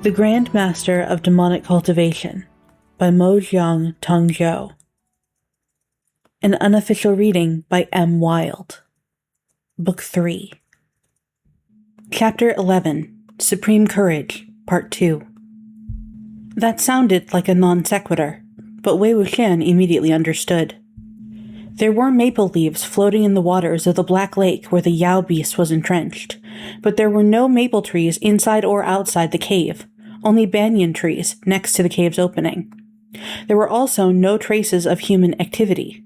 The Grand Master of Demonic Cultivation by Mo Xiang Tong Xiu. An unofficial reading by Emm Wilde. Book 3. Chapter 11. Supreme Courage, Part 2. That sounded like a non sequitur, but Wei Wuxian immediately understood. There were maple leaves floating in the waters of the Black Lake where the Yao beast was entrenched, but there were no maple trees inside or outside the cave, only banyan trees next to the cave's opening. There were also no traces of human activity,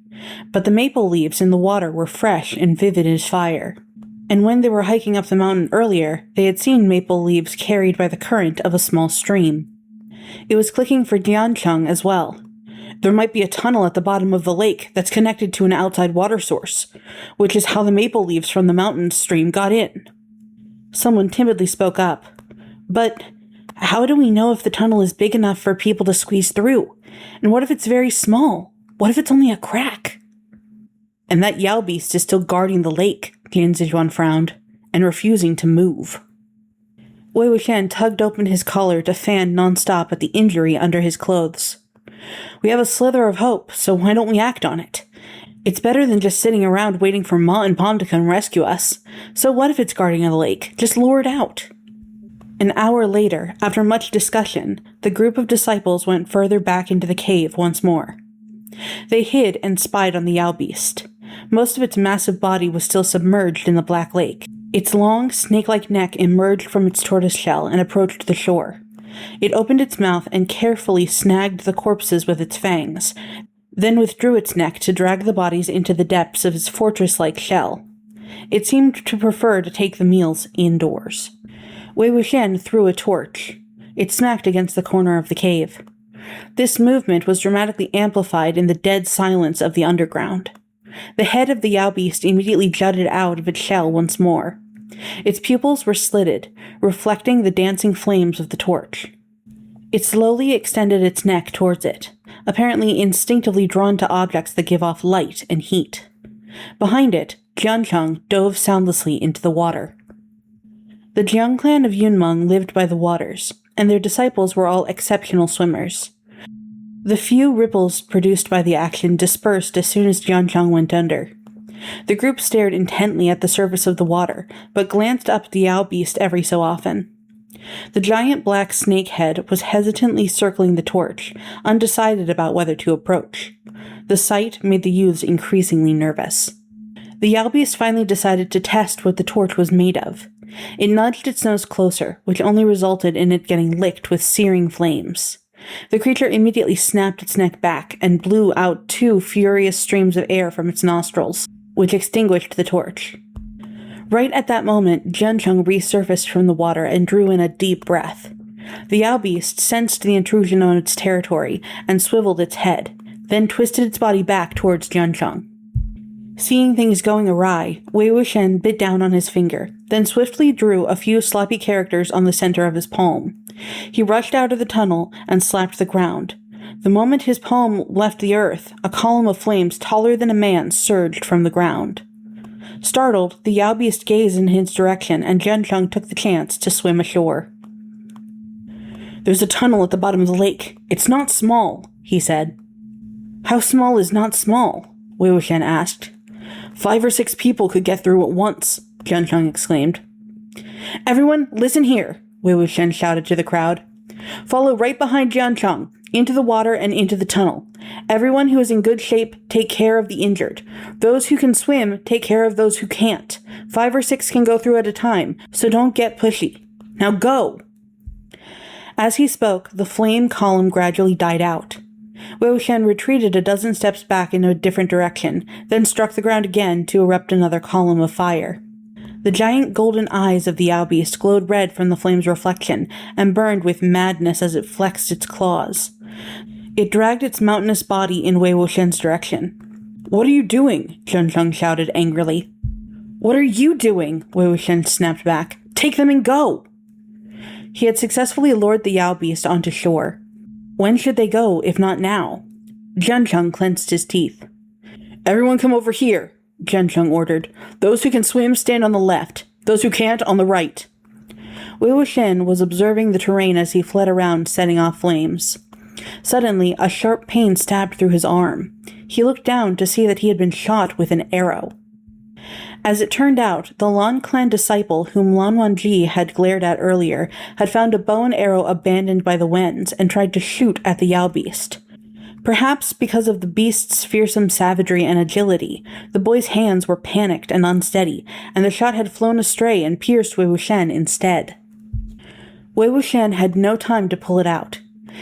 but the maple leaves in the water were fresh and vivid as fire. And when they were hiking up the mountain earlier, they had seen maple leaves carried by the current of a small stream. It was clicking for Diancheng as well. There might be a tunnel at the bottom of the lake that's connected to an outside water source, which is how the maple leaves from the mountain stream got in. Someone timidly spoke up. But how do we know if the tunnel is big enough for people to squeeze through? And what if it's very small? What if it's only a crack? And that Yao beast is still guarding the lake, Jian Zijuan frowned, and refusing to move. Wei Wuxian tugged open his collar to fan nonstop at the injury under his clothes. We have a slither of hope, so why don't we act on it? It's better than just sitting around waiting for Ma and Pom to come rescue us. So what if it's guarding the lake? Just lure it out. An hour later, after much discussion, the group of disciples went further back into the cave once more. They hid and spied on the Yao beast. Most of its massive body was still submerged in the Black Lake. Its long, snake-like neck emerged from its tortoise shell and approached the shore. It opened its mouth and carefully snagged the corpses with its fangs, then withdrew its neck to drag the bodies into the depths of its fortress-like shell. It seemed to prefer to take the meals indoors. Wei Wuxian threw a torch. It smacked against the corner of the cave. This movement was dramatically amplified in the dead silence of the underground. The head of the Yao beast immediately jutted out of its shell once more. Its pupils were slitted, reflecting the dancing flames of the torch. It slowly extended its neck towards it, apparently instinctively drawn to objects that give off light and heat. Behind it, Jiancheng dove soundlessly into the water. The Jiang clan of Yunmeng lived by the waters, and their disciples were all exceptional swimmers. The few ripples produced by the action dispersed as soon as Jiancheng went under. The group stared intently at the surface of the water, but glanced up at the Yao beast every so often. The giant black snake head was hesitantly circling the torch, undecided about whether to approach. The sight made the youths increasingly nervous. The Yao beast finally decided to test what the torch was made of. It nudged its nose closer, which only resulted in it getting licked with searing flames. The creature immediately snapped its neck back and blew out 2 furious streams of air from its nostrils, which extinguished the torch. Right at that moment, Jiancheng resurfaced from the water and drew in a deep breath. The Yao beast sensed the intrusion on its territory and swiveled its head, then twisted its body back towards Jiancheng. Seeing things going awry, Wei Wuxian bit down on his finger, then swiftly drew a few sloppy characters on the center of his palm. He rushed out of the tunnel and slapped the ground. The moment his palm left the earth, a column of flames taller than a man surged from the ground. Startled, the Yao beast gazed in his direction, and Jiancheng took the chance to swim ashore. "There's a tunnel at the bottom of the lake. It's not small," he said. "How small is not small?" Wei Wuxian asked. 5 or 6 people could get through at once, Jiancheng exclaimed. "Everyone, listen here," Wei Wuxian shouted to the crowd. "Follow right behind Jiancheng, into the water and into the tunnel. Everyone who is in good shape, take care of the injured. Those who can swim, take care of those who can't. 5 or 6 can go through at a time, so don't get pushy. Now go!" As he spoke, the flame column gradually died out. Wei Wuxian retreated a dozen steps back in a different direction, then struck the ground again to erupt another column of fire. The giant golden eyes of the Yao beast glowed red from the flame's reflection and burned with madness as it flexed its claws. It dragged its mountainous body in Wei Wuxian's direction. "What are you doing?" Jiancheng shouted angrily. "What are you doing?" Wei Wuxian snapped back. "Take them and go!" He had successfully lured the Yao beast onto shore. When should they go, if not now? Jiancheng clenched his teeth. "Everyone come over here," Jiancheng ordered. "Those who can swim stand on the left. Those who can't on the right." Wei Wuxian was observing the terrain as he fled around, setting off flames. Suddenly, a sharp pain stabbed through his arm. He looked down to see that he had been shot with an arrow. As it turned out, the Lan clan disciple whom Lan Wangji had glared at earlier had found a bow and arrow abandoned by the Wens and tried to shoot at the Yao beast. Perhaps because of the beast's fearsome savagery and agility, the boy's hands were panicked and unsteady, and the shot had flown astray and pierced Wei Wuxian instead. Wei Wuxian had no time to pull it out.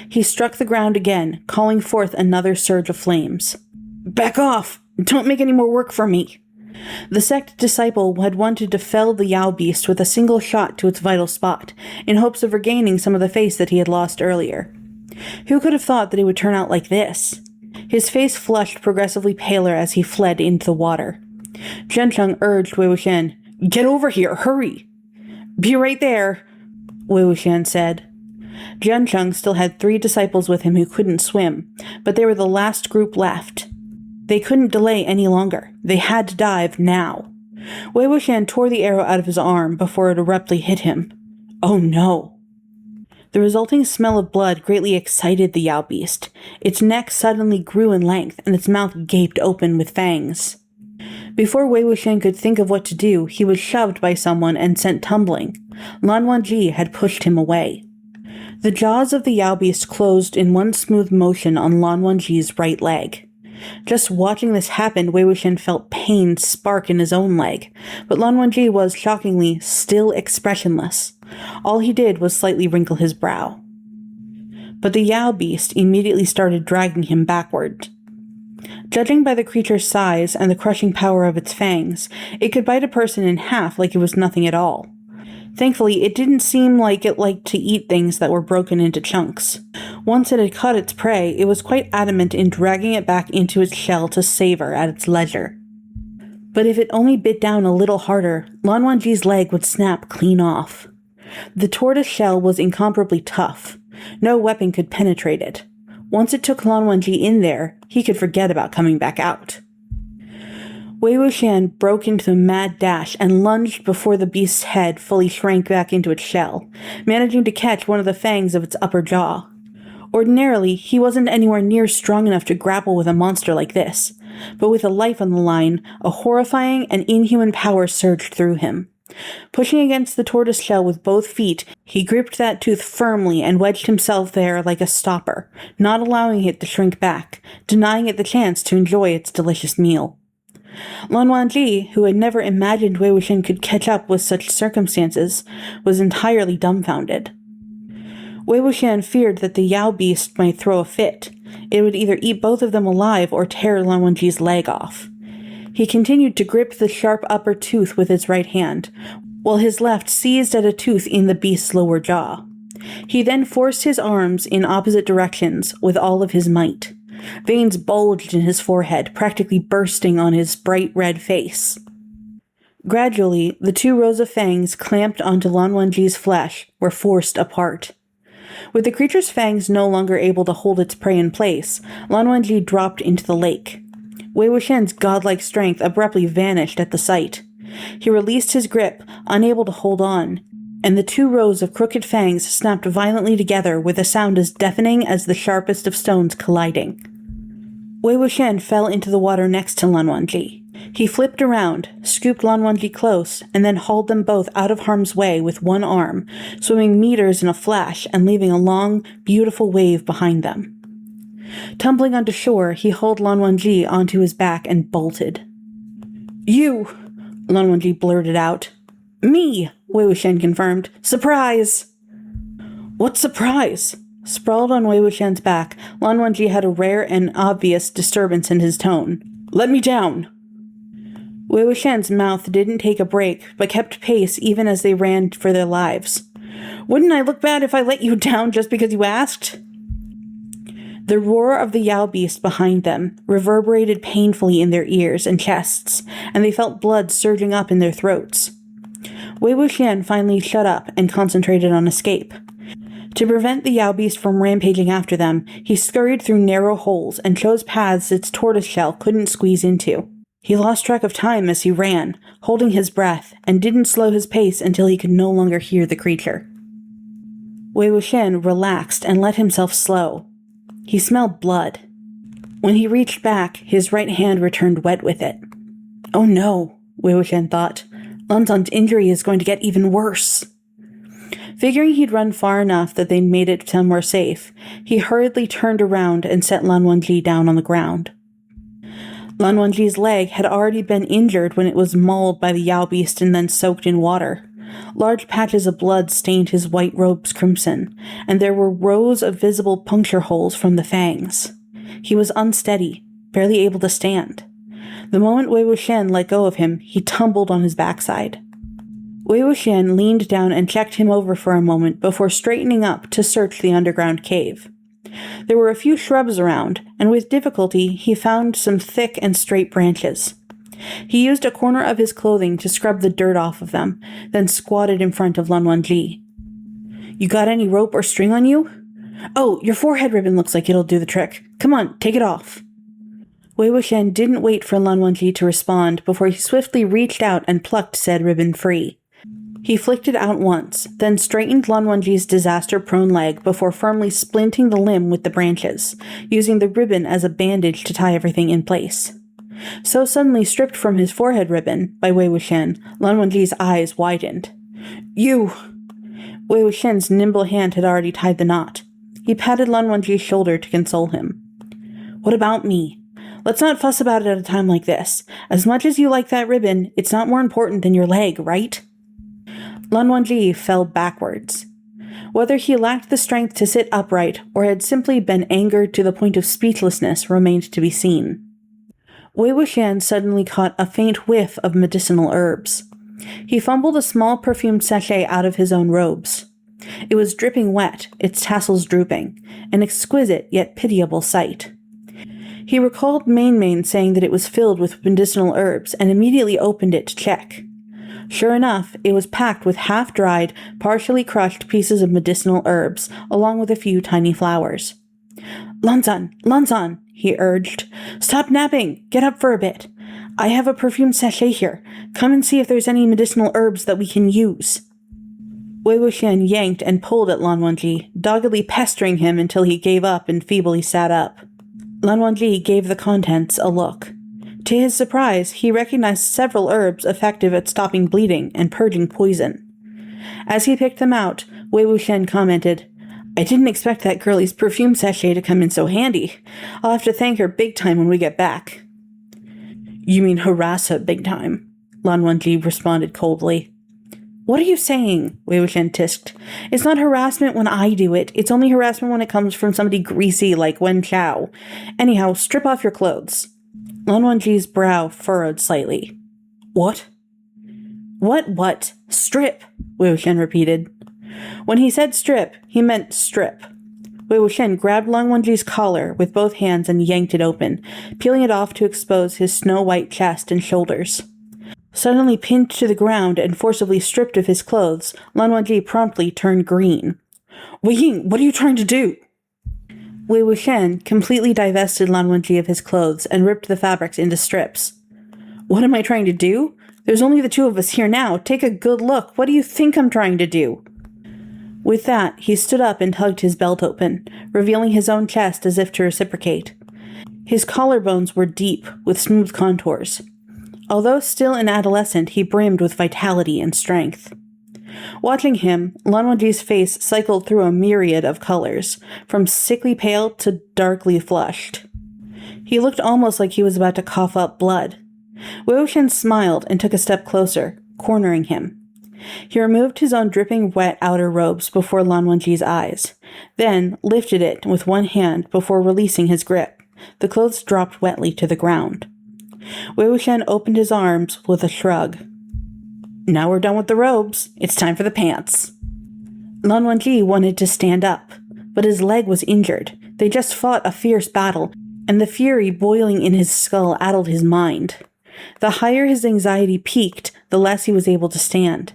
He struck the ground again, calling forth another surge of flames. "Back off! Don't make any more work for me!" The sect disciple had wanted to fell the Yao beast with a single shot to its vital spot, in hopes of regaining some of the face that he had lost earlier. Who could have thought that it would turn out like this? His face flushed progressively paler as he fled into the water. Jiancheng urged Wei Wuxian, "Get over here, hurry!" "Be right there," Wei Wuxian said. Jiancheng still had 3 disciples with him who couldn't swim, but they were the last group left. They couldn't delay any longer. They had to dive now. Wei Wuxian tore the arrow out of his arm before it abruptly hit him. Oh no! The resulting smell of blood greatly excited the Yao beast. Its neck suddenly grew in length, and its mouth gaped open with fangs. Before Wei Wuxian could think of what to do, he was shoved by someone and sent tumbling. Lan Wangji had pushed him away. The jaws of the Yao beast closed in one smooth motion on Lan Wangji's right leg. Just watching this happen, Wei Wuxian felt pain spark in his own leg, but Lan Wangji was, shockingly, still expressionless. All he did was slightly wrinkle his brow. But the Yao beast immediately started dragging him backward. Judging by the creature's size and the crushing power of its fangs, it could bite a person in half like it was nothing at all. Thankfully, it didn't seem like it liked to eat things that were broken into chunks. Once it had caught its prey, it was quite adamant in dragging it back into its shell to savor at its leisure. But if it only bit down a little harder, Lan Wangji's leg would snap clean off. The tortoise shell was incomparably tough. No weapon could penetrate it. Once it took Lan Wangji in there, he could forget about coming back out. Wei Wuxian broke into a mad dash and lunged before the beast's head fully shrank back into its shell, managing to catch one of the fangs of its upper jaw. Ordinarily, he wasn't anywhere near strong enough to grapple with a monster like this, but with a life on the line, a horrifying and inhuman power surged through him. Pushing against the tortoise shell with both feet, he gripped that tooth firmly and wedged himself there like a stopper, not allowing it to shrink back, denying it the chance to enjoy its delicious meal. Lan Wangji, who had never imagined Wei Wuxian could catch up with such circumstances, was entirely dumbfounded. Wei Wuxian feared that the Yao beast might throw a fit. It would either eat both of them alive or tear Lan Wangji's leg off. He continued to grip the sharp upper tooth with his right hand, while his left seized at a tooth in the beast's lower jaw. He then forced his arms in opposite directions with all of his might. Veins bulged in his forehead, practically bursting on his bright red face. Gradually, the 2 rows of fangs clamped onto Lan Wangji's flesh were forced apart. With the creature's fangs no longer able to hold its prey in place, Lan Wangji dropped into the lake. Wei Wuxian's godlike strength abruptly vanished at the sight. He released his grip, unable to hold on, and the 2 rows of crooked fangs snapped violently together with a sound as deafening as the sharpest of stones colliding. Wei Wuxian fell into the water next to Lan Wangji. He flipped around, scooped Lan Wangji close, and then hauled them both out of harm's way with one arm, swimming meters in a flash and leaving a long, beautiful wave behind them. Tumbling onto shore, he hauled Lan Wangji onto his back and bolted. "You!" Lan Wangji blurted out. "Me!" Wei Wuxian confirmed. "Surprise!" "What surprise?" Sprawled on Wei Wuxian's back, Lan Wangji had a rare and obvious disturbance in his tone. "Let me down!" Wei Wuxian's mouth didn't take a break, but kept pace even as they ran for their lives. "Wouldn't I look bad if I let you down just because you asked?" The roar of the Yao beast behind them reverberated painfully in their ears and chests, and they felt blood surging up in their throats. Wei Wuxian finally shut up and concentrated on escape. To prevent the Yao beast from rampaging after them, he scurried through narrow holes and chose paths its tortoise shell couldn't squeeze into. He lost track of time as he ran, holding his breath, and didn't slow his pace until he could no longer hear the creature. Wei Wuxian relaxed and let himself slow. He smelled blood. When he reached back, his right hand returned wet with it. Oh no, Wei Wuxian thought. Lanzan's injury is going to get even worse. Figuring he'd run far enough that they'd made it somewhere safe, he hurriedly turned around and set Lan Wangji down on the ground. Lan Wangji's leg had already been injured when it was mauled by the Yao beast and then soaked in water. Large patches of blood stained his white robes crimson, and there were rows of visible puncture holes from the fangs. He was unsteady, barely able to stand. The moment Wei Wuxian let go of him, he tumbled on his backside. Wei Wuxian leaned down and checked him over for a moment before straightening up to search the underground cave. There were a few shrubs around, and with difficulty he found some thick and straight branches. He used a corner of his clothing to scrub the dirt off of them, then squatted in front of Lan Wangji. You got any rope or string on you? Oh, your forehead ribbon looks like it'll do the trick. Come on, take it off. Wei Wuxian didn't wait for Lan Wangji to respond before he swiftly reached out and plucked said ribbon free. He flicked it out once, then straightened Lan Wangji's disaster-prone leg before firmly splinting the limb with the branches, using the ribbon as a bandage to tie everything in place. So suddenly stripped from his forehead ribbon by Wei Wuxian, Lan Wangji's eyes widened. You! Wei Wuxian's nimble hand had already tied the knot. He patted Lan Wangji's shoulder to console him. What about me? Let's not fuss about it at a time like this. As much as you like that ribbon, it's not more important than your leg, right? Lan Wangji fell backwards. Whether he lacked the strength to sit upright or had simply been angered to the point of speechlessness remained to be seen. Wei Wuxian suddenly caught a faint whiff of medicinal herbs. He fumbled a small perfumed sachet out of his own robes. It was dripping wet, its tassels drooping, an exquisite yet pitiable sight. He recalled Main saying that it was filled with medicinal herbs and immediately opened it to check. Sure enough, it was packed with half-dried, partially crushed pieces of medicinal herbs, along with a few tiny flowers. Lanzan, he urged. Stop napping! Get up for a bit. I have a perfumed sachet here. Come and see if there's any medicinal herbs that we can use. Wei Wuxian yanked and pulled at Lan Wangji, doggedly pestering him until he gave up and feebly sat up. Lan Wangji gave the contents a look. To his surprise, he recognized several herbs effective at stopping bleeding and purging poison. As he picked them out, Wei Wuxian commented, I didn't expect that girlie's perfume sachet to come in so handy. I'll have to thank her big time when we get back. You mean harass her big time? Lan Wangji responded coldly. What are you saying? Wei Wuxian tisked. It's not harassment when I do it. It's only harassment when it comes from somebody greasy like Wen Chao. Anyhow, strip off your clothes. Lan Wangji's brow furrowed slightly. What? What? Strip, Wei Wuxian repeated. When he said strip, he meant strip. Wei Wuxian grabbed Lan Wangji's collar with both hands and yanked it open, peeling it off to expose his snow-white chest and shoulders. Suddenly pinned to the ground and forcibly stripped of his clothes, Lan Wangji promptly turned green. Wei Ying, what are you trying to do? Wei Wuxian completely divested Lan Wangji of his clothes and ripped the fabrics into strips. What am I trying to do? There's only the two of us here now. Take a good look. What do you think I'm trying to do? With that, he stood up and tugged his belt open, revealing his own chest as if to reciprocate. His collarbones were deep, with smooth contours. Although still an adolescent, he brimmed with vitality and strength. Watching him, Lan Wangji's face cycled through a myriad of colors, from sickly pale to darkly flushed. He looked almost like he was about to cough up blood. Wei Wuxian smiled and took a step closer, cornering him. He removed his own dripping wet outer robes before Lan Wangji's eyes, then lifted it with one hand before releasing his grip. The clothes dropped wetly to the ground. Wei Wuxian opened his arms with a shrug. Now we're done with the robes. It's time for the pants. Lan Wangji wanted to stand up, but his leg was injured. They just fought a fierce battle, and the fury boiling in his skull addled his mind. The higher his anxiety peaked, the less he was able to stand.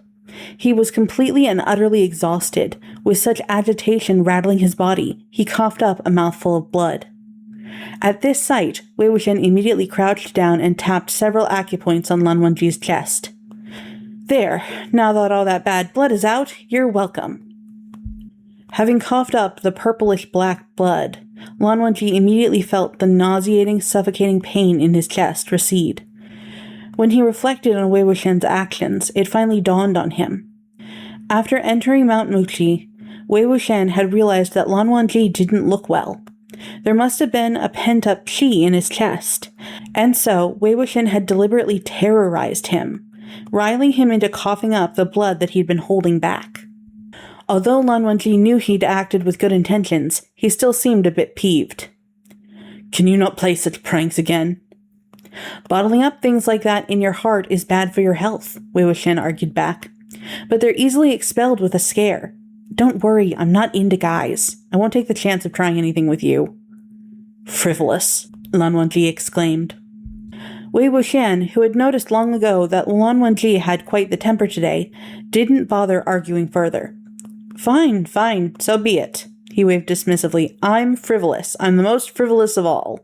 He was completely and utterly exhausted. With such agitation rattling his body, he coughed up a mouthful of blood. At this sight, Wei Wuxian immediately crouched down and tapped several acupoints on Lan Wangji's chest. There, now that all that bad blood is out, you're welcome. Having coughed up the purplish-black blood, Lan Wangji immediately felt the nauseating, suffocating pain in his chest recede. When he reflected on Wei Wuxian's actions, it finally dawned on him. After entering Mount Muqi, Wei Wuxian had realized that Lan Wangji didn't look well. There must have been a pent-up qi in his chest, and so Wei Wuxian had deliberately terrorized him, riling him into coughing up the blood that he'd been holding back. Although Lan Wangji knew he'd acted with good intentions, he still seemed a bit peeved. "Can you not play such pranks again?" "Bottling up things like that in your heart is bad for your health," Wei Wuxian argued back. "But they're easily expelled with a scare. Don't worry, I'm not into guys. I won't take the chance of trying anything with you." "Frivolous," Lan Wangji exclaimed. Wei Wuxian, who had noticed long ago that Lan Wangji had quite the temper today, didn't bother arguing further. Fine, so be it," he waved dismissively. "I'm frivolous. I'm the most frivolous of all."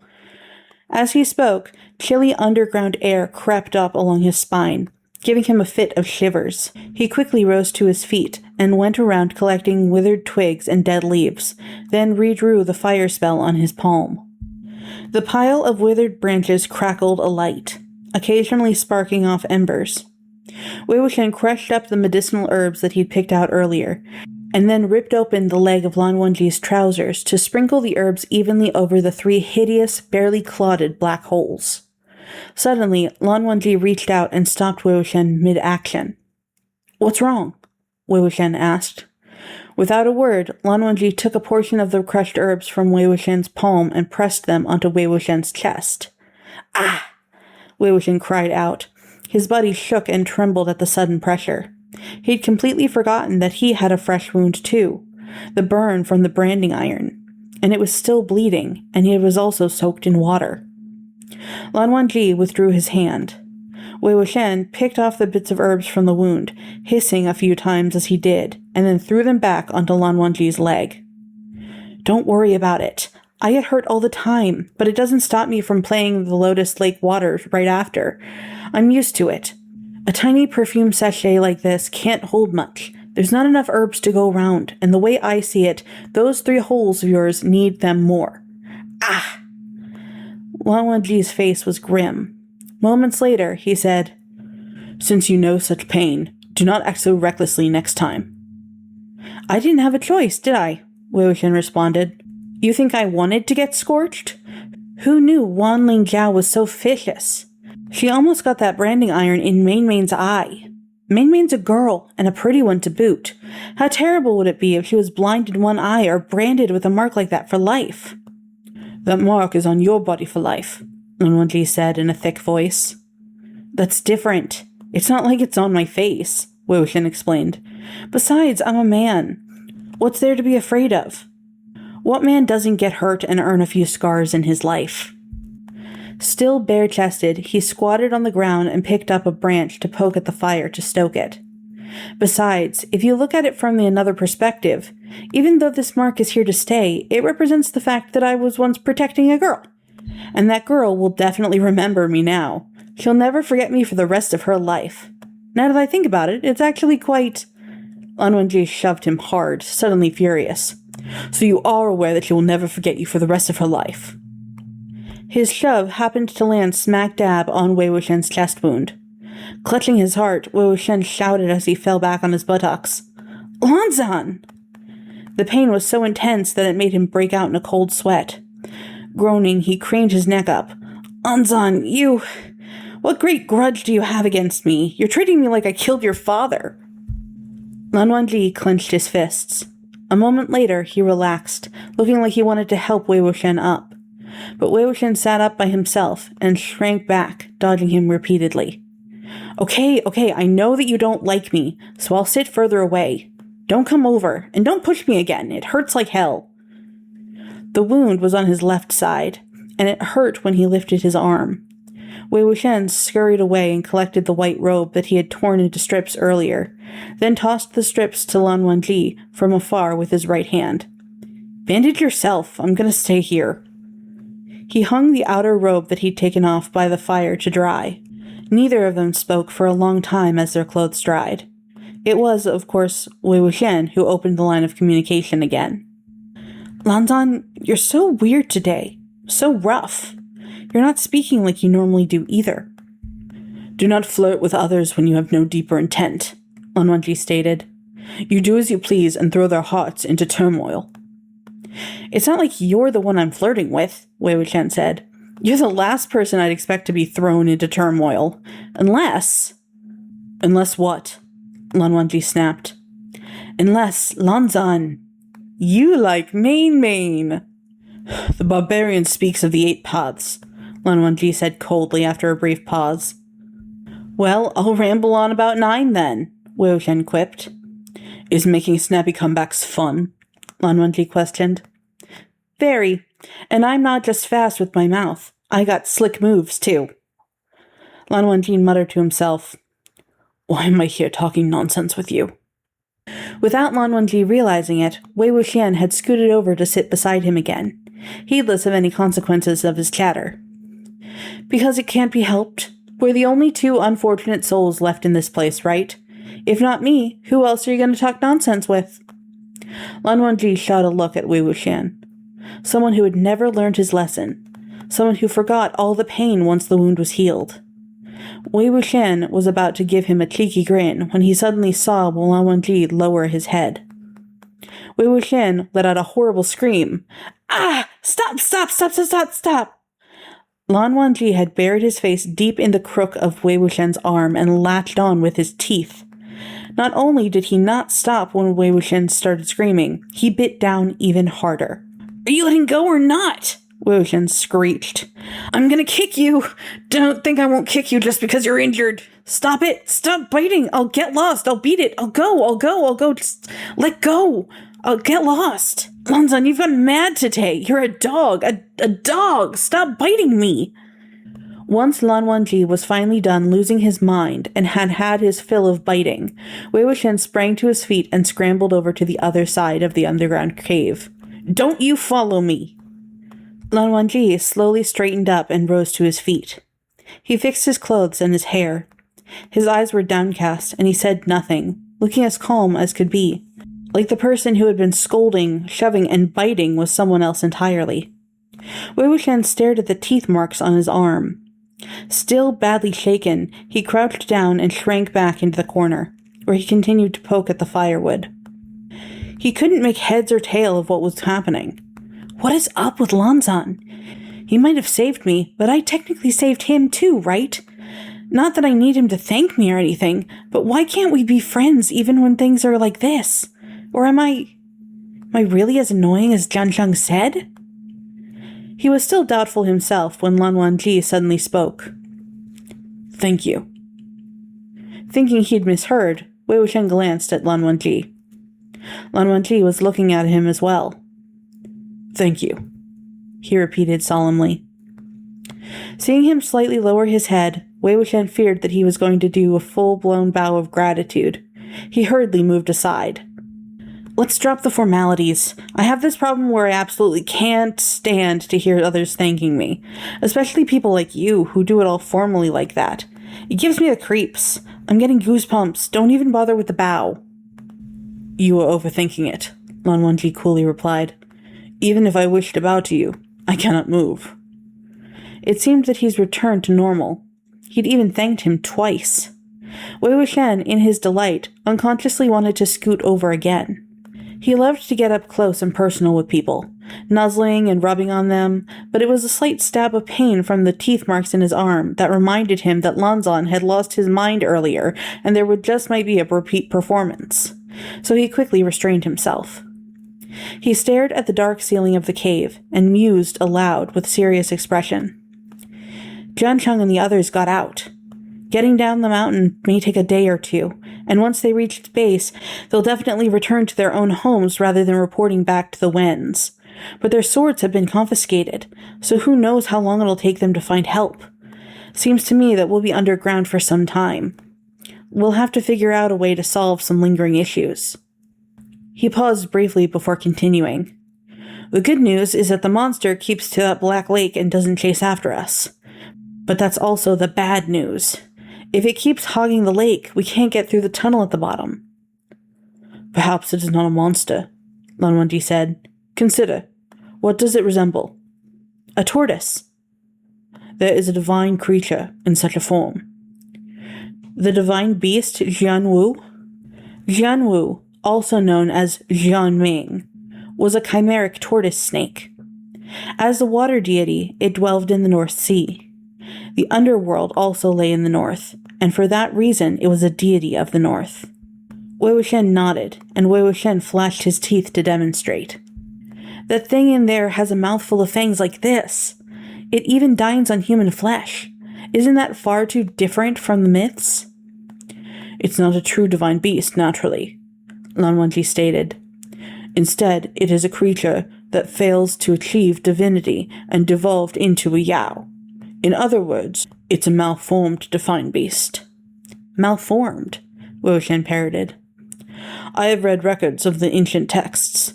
As he spoke, chilly underground air crept up along his spine, giving him a fit of shivers. He quickly rose to his feet and went around collecting withered twigs and dead leaves, then redrew the fire spell on his palm. The pile of withered branches crackled alight, occasionally sparking off embers. Wei Wuxian crushed up the medicinal herbs that he'd picked out earlier, and then ripped open the leg of Lan Wangji's trousers to sprinkle the herbs evenly over the 3 hideous, barely clotted black holes. Suddenly, Lan Wangji reached out and stopped Wei Wuxian mid-action. "What's wrong?" Wei Wuxian asked. Without a word, Lan Wangji took a portion of the crushed herbs from Wei Wuxian's palm and pressed them onto Wei Wuxian's chest. "Ah!" Wei Wuxian cried out. His body shook and trembled at the sudden pressure. He'd completely forgotten that he had a fresh wound too, the burn from the branding iron, and it was still bleeding, and it was also soaked in water. Lan Wangji withdrew his hand. Wei Wuxian picked off the bits of herbs from the wound, hissing a few times as he did, and then threw them back onto Lan Wangji's leg. "Don't worry about it. I get hurt all the time, but it doesn't stop me from playing the Lotus Lake waters right after. I'm used to it. A tiny perfume sachet like this can't hold much. There's not enough herbs to go around, and the way I see it, those 3 holes of yours need them more." "Ah!" Lan Wangji's face was grim. Moments later, he said, "Since you know such pain, do not act so recklessly next time." "I didn't have a choice, did I?" Wei Wuxian responded. "You think I wanted to get scorched? Who knew Wan Lingjiao was so vicious? She almost got that branding iron in Main's eye. Main's a girl, and a pretty one to boot. How terrible would it be if she was blind in one eye or branded with a mark like that for life?" "That mark is on your body for life," Lan Wangji said in a thick voice. "That's different. It's not like it's on my face," Wei Wuxian explained. "Besides, I'm a man. What's there to be afraid of? What man doesn't get hurt and earn a few scars in his life?" Still bare-chested, he squatted on the ground and picked up a branch to poke at the fire to stoke it. Besides, if you look at it from another perspective, even though this mark is here to stay, it represents the fact that I was once protecting a girl. And that girl will definitely remember me now. She'll never forget me for the rest of her life. Now that I think about it, it's actually quite... Lan Wangji shoved him hard, suddenly furious. "So you are aware that she will never forget you for the rest of her life?" His shove happened to land smack dab on Wei Wuxian's chest wound. Clutching his heart, Wei Wuxian shouted as he fell back on his buttocks. "Lanzan!" The pain was so intense that it made him break out in a cold sweat. Groaning, he craned his neck up. "Lanzan, you... What great grudge do you have against me? You're treating me like I killed your father." Lan Wangji clenched his fists. A moment later, he relaxed, looking like he wanted to help Wei Wuxian up. But Wei Wuxian sat up by himself and shrank back, dodging him repeatedly. Okay, I know that you don't like me, so I'll sit further away. Don't come over, and don't push me again. It hurts like hell." The wound was on his left side, and it hurt when he lifted his arm. Wei Wuxian scurried away and collected the white robe that he had torn into strips earlier, then tossed the strips to Lan Wangji from afar with his right hand. "Bandage yourself. I'm going to stay here." He hung the outer robe that he'd taken off by the fire to dry. Neither of them spoke for a long time as their clothes dried. It was, of course, Wei Wuxian who opened the line of communication again. Lanzan, you're so weird today. So rough. You're not speaking like you normally do either. Do not flirt with others when you have no deeper intent, Lan Wangji stated. You do as you please and throw their hearts into turmoil. It's not like you're the one I'm flirting with, Wei Wuxian said. You're the last person I'd expect to be thrown into turmoil. Unless what? Lan Wangji snapped. Unless, Lanzan, you like Main. The barbarian speaks of the 8 paths, Lan Wangji said coldly after a brief pause. Well, I'll ramble on about 9 then, Wei Wuxian quipped. Is making snappy comebacks fun? Lan Wangji questioned. Very, and I'm not just fast with my mouth. I got slick moves, too. Lan Wangji muttered to himself. Why am I here talking nonsense with you? Without Lan Wangji realizing it, Wei Wuxian had scooted over to sit beside him again, heedless of any consequences of his chatter. Because it can't be helped. We're the only 2 unfortunate souls left in this place, right? If not me, who else are you going to talk nonsense with? Lan Wangji shot a look at Wei Wuxian. Someone who had never learned his lesson. Someone who forgot all the pain once the wound was healed. Wei Wuxian was about to give him a cheeky grin when he suddenly saw Lan Wangji lower his head. Wei Wuxian let out a horrible scream. Ah! Stop! Lan Wangji had buried his face deep in the crook of Wei Wuxian's arm and latched on with his teeth. Not only did he not stop when Wei Wuxian started screaming, he bit down even harder. Are you letting go or not? Wei Wuxian screeched. I'm gonna kick you! Don't think I won't kick you just because you're injured! Stop it! Stop biting! I'll get lost! I'll beat it! I'll go! Just let go! I'll get lost! Lanzan, you've gone mad today! You're a dog! A dog! Stop biting me! Once Lan Wangji was finally done losing his mind and had had his fill of biting, Wei Wuxian sprang to his feet and scrambled over to the other side of the underground cave. Don't you follow me! Lan Wangji slowly straightened up and rose to his feet. He fixed his clothes and his hair. His eyes were downcast, and he said nothing, looking as calm as could be, like the person who had been scolding, shoving, and biting was someone else entirely. Wei Wuxian stared at the teeth marks on his arm. Still badly shaken, he crouched down and shrank back into the corner, where he continued to poke at the firewood. He couldn't make heads or tail of what was happening. What is up with Lanzan? He might have saved me, but I technically saved him too, right? Not that I need him to thank me or anything, but why can't we be friends even when things are like this? Or am I really as annoying as Jiansheng said? He was still doubtful himself when Lan Wangji suddenly spoke. Thank you. Thinking he'd misheard, Wei Wuxian glanced at Lan Wangji. Lan Wangji was looking at him as well. Thank you, he repeated solemnly. Seeing him slightly lower his head, Wei Wuxian feared that he was going to do a full-blown bow of gratitude. He hurriedly moved aside. Let's drop the formalities. I have this problem where I absolutely can't stand to hear others thanking me, especially people like you who do it all formally like that. It gives me the creeps. I'm getting goosebumps. Don't even bother with the bow. You are overthinking it, Lan Wangji coolly replied. Even if I wish to bow to you, I cannot move. It seemed that he's returned to normal. He'd even thanked him twice. Wei Wuxian, in his delight, unconsciously wanted to scoot over again. He loved to get up close and personal with people, nuzzling and rubbing on them, but it was a slight stab of pain from the teeth marks in his arm that reminded him that Lanzan had lost his mind earlier and there would just might be a repeat performance. So he quickly restrained himself. He stared at the dark ceiling of the cave and mused aloud with serious expression. Jiansheng and the others got out. Getting down the mountain may take a day or 2, and once they reach its base, they'll definitely return to their own homes rather than reporting back to the Wens. But their swords have been confiscated, so who knows how long it'll take them to find help. Seems to me that we'll be underground for some time. We'll have to figure out a way to solve some lingering issues. He paused briefly before continuing. The good news is that the monster keeps to that black lake and doesn't chase after us. But that's also the bad news. If it keeps hogging the lake, we can't get through the tunnel at the bottom. Perhaps it is not a monster, Lan Wangji said. Consider, what does it resemble? A tortoise. There is a divine creature in such a form. The divine beast Jianwu? Jianwu, also known as Jianming, was a chimeric tortoise snake. As the water deity, it dwelled in the North Sea. The underworld also lay in the north, and for that reason it was a deity of the north. Wei Wuxian nodded, and Wei Wuxian flashed his teeth to demonstrate. That thing in there has a mouthful of fangs like this. It even dines on human flesh. Isn't that far too different from the myths? It's not a true divine beast, naturally, Lan Wangji stated. Instead, it is a creature that fails to achieve divinity and devolved into a Yao. In other words, it's a malformed divine beast. Malformed, Wei Wuxian parroted. I have read records of the ancient texts,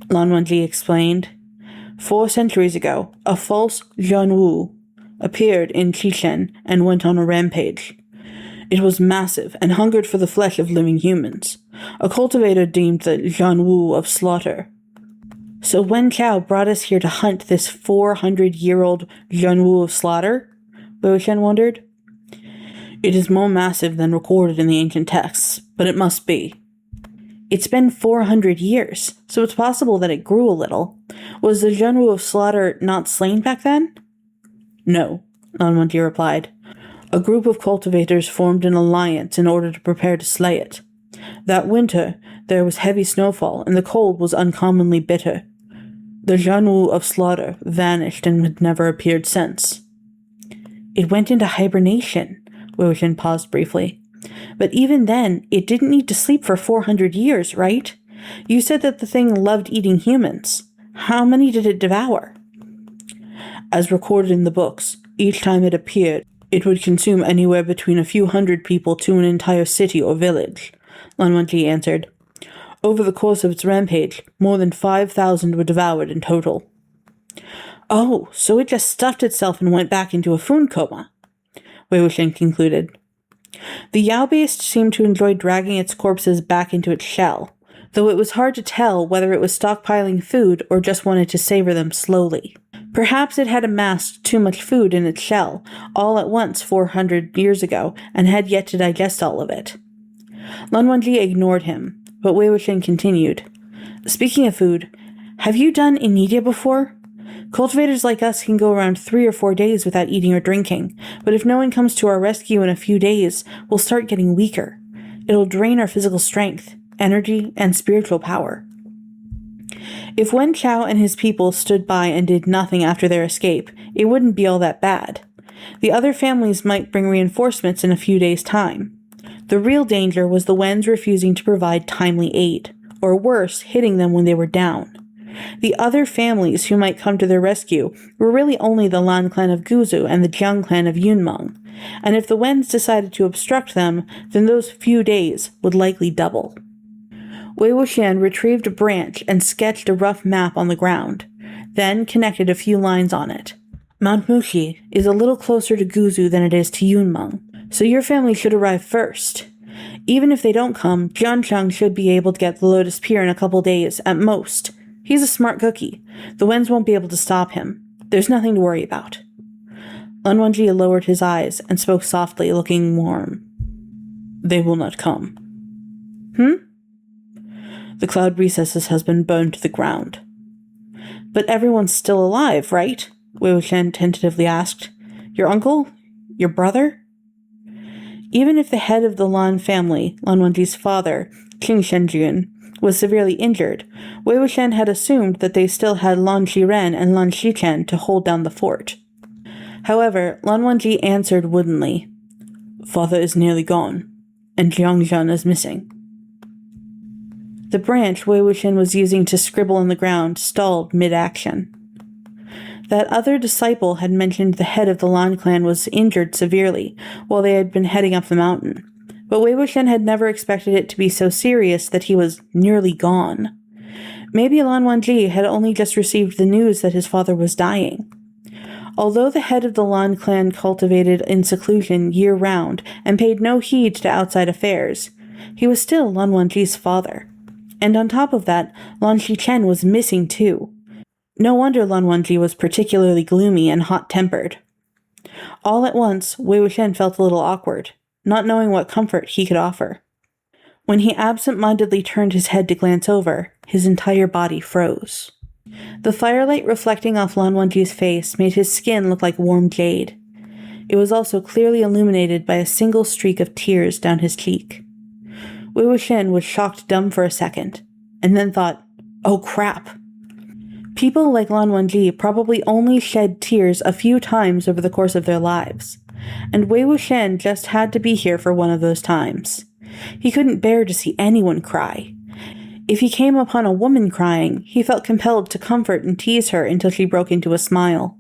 Lan Wangji explained. 4 centuries ago, a false Jianwu appeared in Qishan and went on a rampage. It was massive and hungered for the flesh of living humans. A cultivator deemed the Jianwu of slaughter. So Wen Chao brought us here to hunt this 400-year-old Jianwu of slaughter? Wei Wuxian wondered. It is more massive than recorded in the ancient texts, but it must be. It's been 400 years, so it's possible that it grew a little. Was the Jianwu of slaughter not slain back then? No, Lan Wangji replied. A group of cultivators formed an alliance in order to prepare to slay it. That winter, there was heavy snowfall, and the cold was uncommonly bitter. The Jianwu of slaughter vanished and had never appeared since. It went into hibernation, Wei Wuxian paused briefly. But even then, it didn't need to sleep for 400 years, right? You said that the thing loved eating humans. How many did it devour? As recorded in the books, each time it appeared, it would consume anywhere between a few hundred people to an entire city or village, Lan Wangji answered. Over the course of its rampage, more than 5,000 were devoured in total. Oh, so it just stuffed itself and went back into a food coma, Wei Wuxian concluded. The Yao beast seemed to enjoy dragging its corpses back into its shell, though it was hard to tell whether it was stockpiling food or just wanted to savor them slowly. Perhaps it had amassed too much food in its shell, all at once 400 years ago, and had yet to digest all of it. Lan Wangji ignored him, but Wei Wuxian continued. Speaking of food, have you done inidia before? Cultivators like us can go around 3 or 4 days without eating or drinking, but if no one comes to our rescue in a few days, we'll start getting weaker. It'll drain our physical strength, energy, and spiritual power. If Wen Chao and his people stood by and did nothing after their escape, it wouldn't be all that bad. The other families might bring reinforcements in a few days' time. The real danger was the Wens refusing to provide timely aid, or worse, hitting them when they were down. The other families who might come to their rescue were really only the Lan clan of Guzu and the Jiang clan of Yunmeng, and if the Wens decided to obstruct them, then those few days would likely double. Wei Wuxian retrieved a branch and sketched a rough map on the ground, then connected a few lines on it. Mount Muxi is a little closer to Guzu than it is to Yunmeng, so your family should arrive first. Even if they don't come, Jiancheng should be able to get the Lotus Pier in a couple days, at most. He's a smart cookie. The Wens won't be able to stop him. There's nothing to worry about. Lan Wangji lowered his eyes and spoke softly, looking warm. They will not come. The cloud recesses has been burned to the ground. But everyone's still alive, right? Wei Wuxian tentatively asked. Your uncle? Your brother? Even if the head of the Lan family, Lan Wangji's father, Qing Shenjun, was severely injured, Wei Wuxian had assumed that they still had Lan Shiren and Lan Shichen to hold down the fort. However, Lan Wangji answered woodenly, Father is nearly gone, and Jiang Zhan is missing. The branch Wei Wuxian was using to scribble on the ground stalled mid-action. That other disciple had mentioned the head of the Lan clan was injured severely while they had been heading up the mountain, but Wei Wuxian had never expected it to be so serious that he was nearly gone. Maybe Lan Wangji had only just received the news that his father was dying. Although the head of the Lan clan cultivated in seclusion year-round and paid no heed to outside affairs, he was still Lan Wangji's father. And on top of that, Lan Xichen was missing too. No wonder Lan Wangji was particularly gloomy and hot-tempered. All at once, Wei Wuxian felt a little awkward, not knowing what comfort he could offer. When he absent-mindedly turned his head to glance over, his entire body froze. The firelight reflecting off Lan Wangji's face made his skin look like warm jade. It was also clearly illuminated by a single streak of tears down his cheek. Wei Wuxian was shocked dumb for a second, and then thought, "Oh crap." People like Lan Wangji probably only shed tears a few times over the course of their lives, and Wei Wuxian just had to be here for one of those times. He couldn't bear to see anyone cry. If he came upon a woman crying, he felt compelled to comfort and tease her until she broke into a smile.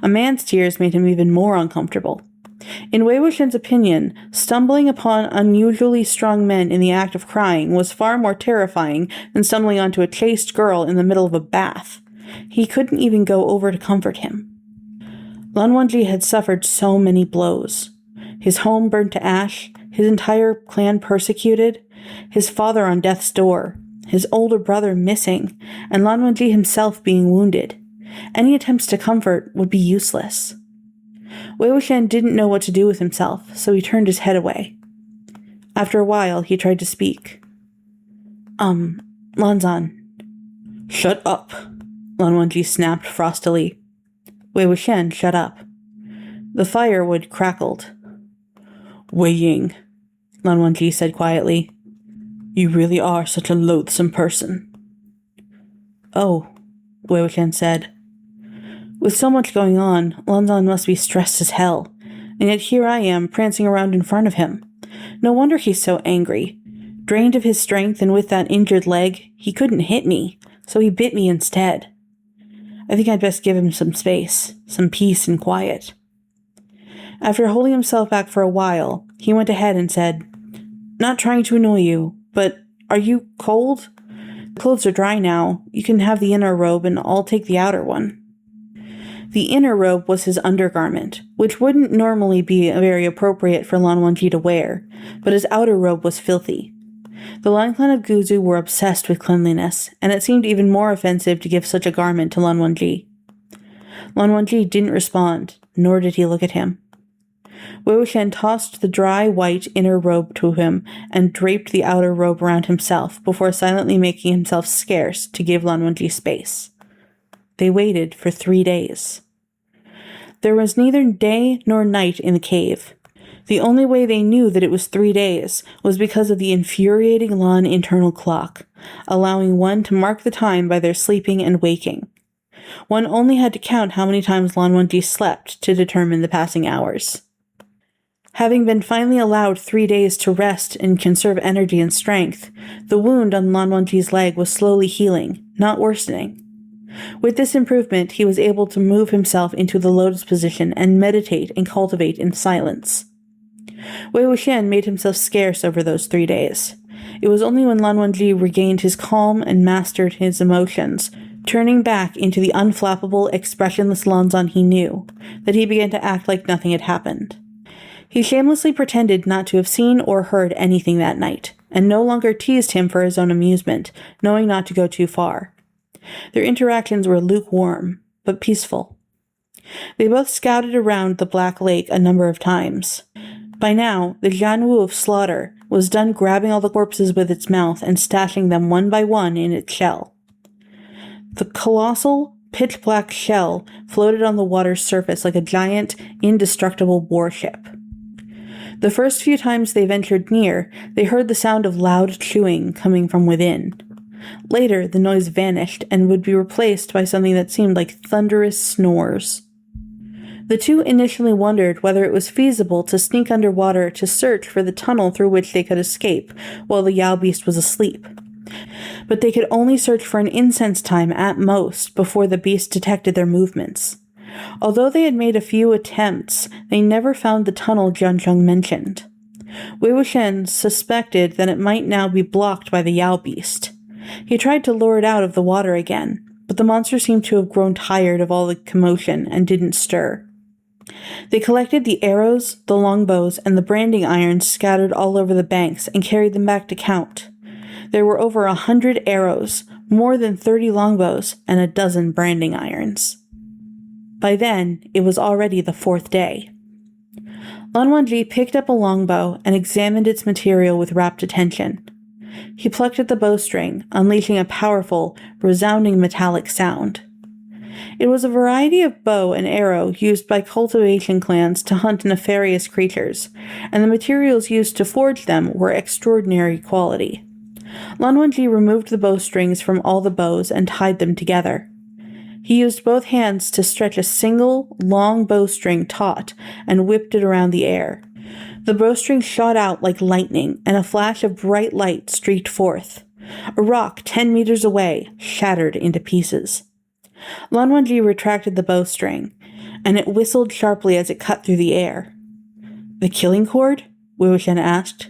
A man's tears made him even more uncomfortable. In Wei Wuxian's opinion, stumbling upon unusually strong men in the act of crying was far more terrifying than stumbling onto a chaste girl in the middle of a bath. He couldn't even go over to comfort him. Lan Wangji had suffered so many blows. His home burned to ash, his entire clan persecuted, his father on death's door, his older brother missing, and Lan Wangji himself being wounded. Any attempts to comfort would be useless. Wei Wuxian didn't know what to do with himself, so he turned his head away. After a while, he tried to speak. Lanzan." "Shut up," Lan Wangji snapped frostily. Wei Wuxian shut up. The firewood crackled. "Wei Ying," Lan Wangji said quietly. "You really are such a loathsome person." "Oh," Wei Wuxian said. With so much going on, Lanzan must be stressed as hell, and yet here I am prancing around in front of him. No wonder he's so angry. Drained of his strength and with that injured leg, he couldn't hit me, so he bit me instead. I think I'd best give him some space, some peace and quiet. After holding himself back for a while, he went ahead and said, "Not trying to annoy you, but are you cold? The clothes are dry now. You can have the inner robe and I'll take the outer one." The inner robe was his undergarment, which wouldn't normally be very appropriate for Lan Wangji to wear, but his outer robe was filthy. The Lan Clan of Guzu were obsessed with cleanliness, and it seemed even more offensive to give such a garment to Lan Wangji. Lan Wangji didn't respond, nor did he look at him. Wei Wuxian tossed the dry white inner robe to him and draped the outer robe around himself before silently making himself scarce to give Lan Wangji space. They waited for 3 days. There was neither day nor night in the cave. The only way they knew that it was 3 days was because of the infuriating Lan internal clock, allowing one to mark the time by their sleeping and waking. One only had to count how many times Lan Wangji slept to determine the passing hours. Having been finally allowed 3 days to rest and conserve energy and strength, the wound on Lan Wangji's leg was slowly healing, not worsening. With this improvement, he was able to move himself into the lotus position and meditate and cultivate in silence. Wei Wuxian made himself scarce over those 3 days. It was only when Lan Wangji regained his calm and mastered his emotions, turning back into the unflappable, expressionless Lanzan he knew, that he began to act like nothing had happened. He shamelessly pretended not to have seen or heard anything that night, and no longer teased him for his own amusement, knowing not to go too far. Their interactions were lukewarm, but peaceful. They both scouted around the Black Lake a number of times. By now, the Jianwu of slaughter was done grabbing all the corpses with its mouth and stashing them one by one in its shell. The colossal, pitch-black shell floated on the water's surface like a giant, indestructible warship. The first few times they ventured near, they heard the sound of loud chewing coming from within. Later, the noise vanished and would be replaced by something that seemed like thunderous snores. The two initially wondered whether it was feasible to sneak underwater to search for the tunnel through which they could escape while the Yao beast was asleep. But they could only search for an incense time at most before the beast detected their movements. Although they had made a few attempts, they never found the tunnel Jianzheng mentioned. Wei Wuxian suspected that it might now be blocked by the Yao beast. He tried to lure it out of the water again, but the monster seemed to have grown tired of all the commotion and didn't stir. They collected the arrows, the longbows, and the branding irons scattered all over the banks and carried them back to count. There were over 100 arrows, more than 30 longbows, and a dozen branding irons. By then, it was already the 4th day. Lan Wangji picked up a longbow and examined its material with rapt attention. He plucked at the bowstring, unleashing a powerful, resounding metallic sound. It was a variety of bow and arrow used by cultivation clans to hunt nefarious creatures, and the materials used to forge them were extraordinary quality. Lan Wangji removed the bowstrings from all the bows and tied them together. He used both hands to stretch a single, long bowstring taut and whipped it around the air. The bowstring shot out like lightning, and a flash of bright light streaked forth. A rock 10 meters away shattered into pieces. Lan Wangji retracted the bowstring, and it whistled sharply as it cut through the air. "The killing cord?" Wei Wuxian asked.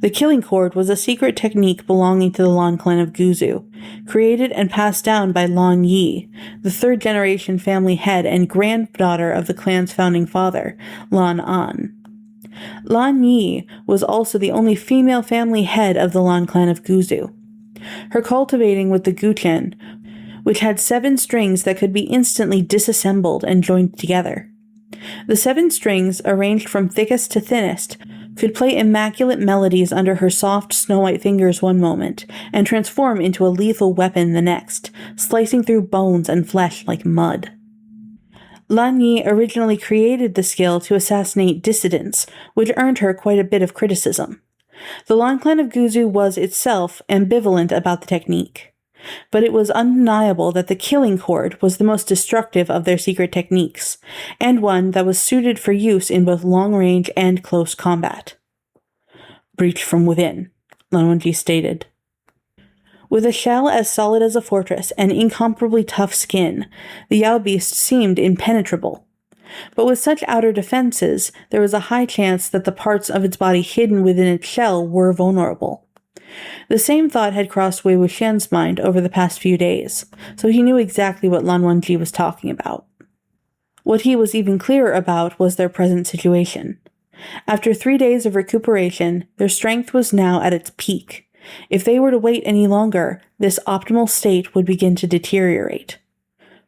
The killing cord was a secret technique belonging to the Lan clan of Guzu, created and passed down by Lan Yi, the 3rd-generation family head and granddaughter of the clan's founding father, Lan An. Lan Yi was also the only female family head of the Lan clan of Guzu. Her cultivating with the Guqian, which had 7 strings that could be instantly disassembled and joined together. The 7 strings, arranged from thickest to thinnest, could play immaculate melodies under her soft, snow-white fingers one moment, and transform into a lethal weapon the next, slicing through bones and flesh like mud. Lan Yi originally created the skill to assassinate dissidents, which earned her quite a bit of criticism. The Lan clan of Guzu was itself ambivalent about the technique, but it was undeniable that the killing cord was the most destructive of their secret techniques, and one that was suited for use in both long-range and close combat. "Breach from within," Lan Wangji stated. With a shell as solid as a fortress and incomparably tough skin, the Yao beast seemed impenetrable. But with such outer defenses, there was a high chance that the parts of its body hidden within its shell were vulnerable. The same thought had crossed Wei Wuxian's mind over the past few days, so he knew exactly what Lan Wangji was talking about. What he was even clearer about was their present situation. After 3 days of recuperation, their strength was now at its peak. If they were to wait any longer, this optimal state would begin to deteriorate.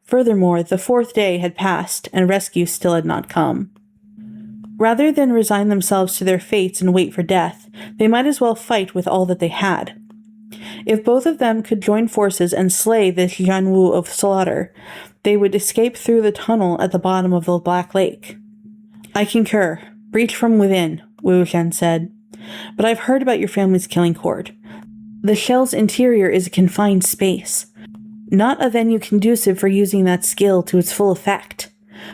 Furthermore, the 4th day had passed, and rescue still had not come. Rather than resign themselves to their fates and wait for death, they might as well fight with all that they had. If both of them could join forces and slay this Jianwu of slaughter, they would escape through the tunnel at the bottom of the Black Lake. "I concur. Breach from within," Wei Wuxian said. "But I've heard about your family's killing cord. The shell's interior is a confined space, not a venue conducive for using that skill to its full effect.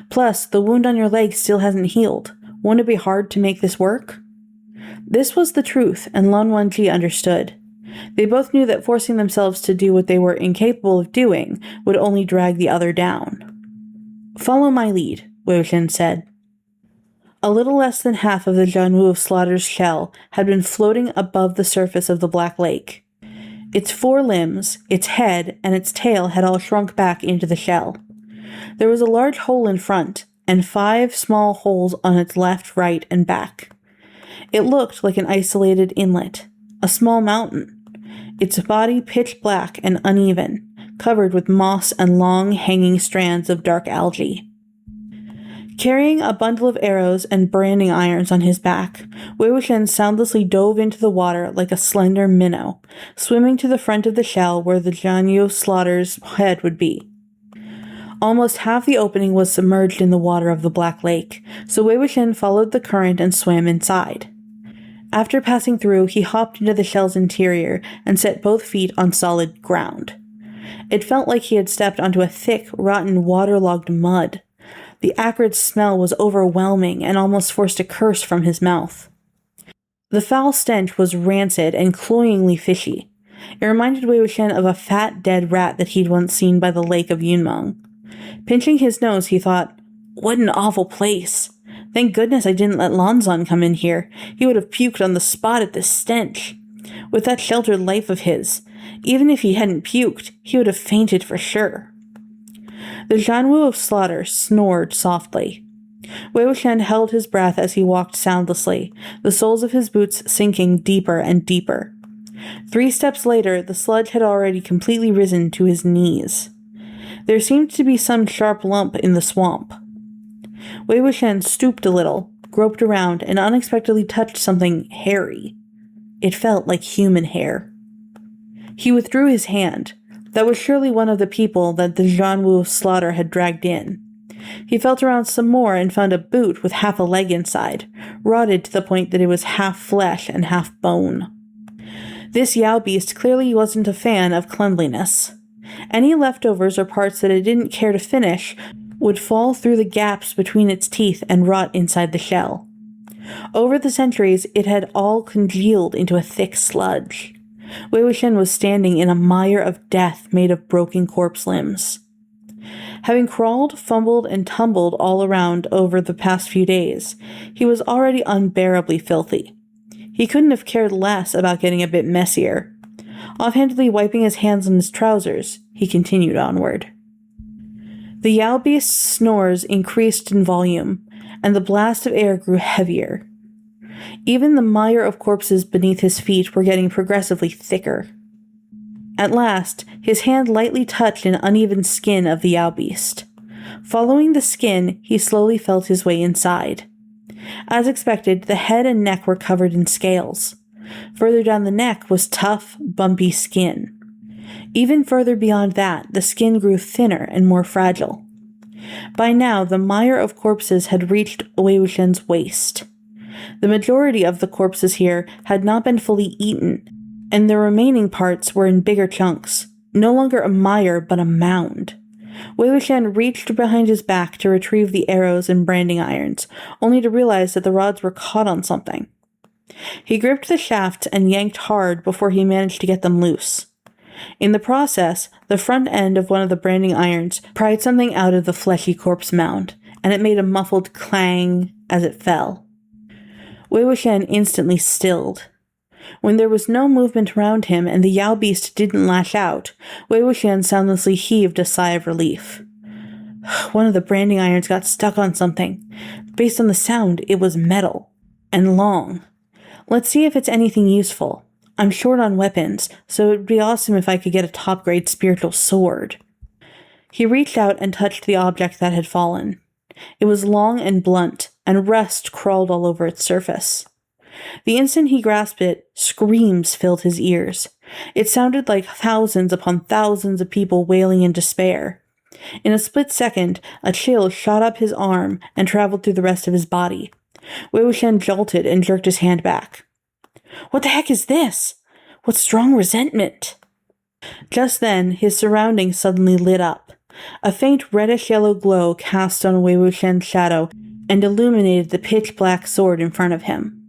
Plus, the wound on your leg still hasn't healed. Won't it be hard to make this work?" This was the truth, and Lan Wangji understood. They both knew that forcing themselves to do what they were incapable of doing would only drag the other down. "Follow my lead," Wei Wuxian said. A little less than half of the Jianwu of Slaughter's shell had been floating above the surface of the Black Lake. Its 4 limbs, its head, and its tail had all shrunk back into the shell. There was a large hole in front, and 5 small holes on its left, right, and back. It looked like an isolated inlet, a small mountain, its body pitch black and uneven, covered with moss and long, hanging strands of dark algae. Carrying a bundle of arrows and branding irons on his back, Wei Wuxian soundlessly dove into the water like a slender minnow, swimming to the front of the shell where the Jianwu Slaughter's head would be. Almost half the opening was submerged in the water of the Black Lake, so Wei Wuxian followed the current and swam inside. After passing through, he hopped into the shell's interior and set both feet on solid ground. It felt like he had stepped onto a thick, rotten, waterlogged mud. The acrid smell was overwhelming and almost forced a curse from his mouth. The foul stench was rancid and cloyingly fishy. It reminded Wei Wuxian of a fat, dead rat that he'd once seen by the lake of Yunmeng. Pinching his nose, he thought, "What an awful place. Thank goodness I didn't let Lanzan come in here. He would have puked on the spot at this stench. With that sheltered life of his, even if he hadn't puked, he would have fainted for sure." The Jianwu of Slaughter snored softly. Wei Wuxian held his breath as he walked soundlessly, the soles of his boots sinking deeper and deeper. 3 steps later, the sludge had already completely risen to his knees. There seemed to be some sharp lump in the swamp. Wei Wuxian stooped a little, groped around, and unexpectedly touched something hairy. It felt like human hair. He withdrew his hand. That was surely one of the people that the Jianwu of Slaughter had dragged in. He felt around some more and found a boot with half a leg inside, rotted to the point that it was half flesh and half bone. This Yao beast clearly wasn't a fan of cleanliness. Any leftovers or parts that it didn't care to finish would fall through the gaps between its teeth and rot inside the shell. Over the centuries, it had all congealed into a thick sludge. Wei Wuxian was standing in a mire of death made of broken corpse limbs. Having crawled, fumbled, and tumbled all around over the past few days, he was already unbearably filthy. He couldn't have cared less about getting a bit messier. Offhandedly wiping his hands on his trousers, he continued onward. The Yao beast's snores increased in volume, and the blast of air grew heavier. Even the mire of corpses beneath his feet were getting progressively thicker. At last, his hand lightly touched an uneven skin of the Yao beast. Following the skin, he slowly felt his way inside. As expected, the head and neck were covered in scales. Further down the neck was tough, bumpy skin. Even further beyond that, the skin grew thinner and more fragile. By now, the mire of corpses had reached Wei Wuxian's waist. The majority of the corpses here had not been fully eaten, and the remaining parts were in bigger chunks, no longer a mire but a mound. Wei Wuxian reached behind his back to retrieve the arrows and branding irons, only to realize that the rods were caught on something. He gripped the shafts and yanked hard before he managed to get them loose. In the process, the front end of one of the branding irons pried something out of the fleshy corpse mound, and it made a muffled clang as it fell. Wei Wuxian instantly stilled. When there was no movement around him and the Yao beast didn't lash out, Wei Wuxian soundlessly heaved a sigh of relief. One of the branding irons got stuck on something. Based on the sound, it was metal. And long. Let's see if it's anything useful. I'm short on weapons, so it would be awesome if I could get a top-grade spiritual sword. He reached out and touched the object that had fallen. It was long and blunt, and rust crawled all over its surface. The instant he grasped it, screams filled his ears. It sounded like thousands upon thousands of people wailing in despair. In a split second, a chill shot up his arm and traveled through the rest of his body. Wei Wuxian jolted and jerked his hand back. What the heck is this? What strong resentment! Just then, his surroundings suddenly lit up. A faint reddish-yellow glow cast on Wei Wuxian's shadow and illuminated the pitch-black sword in front of him.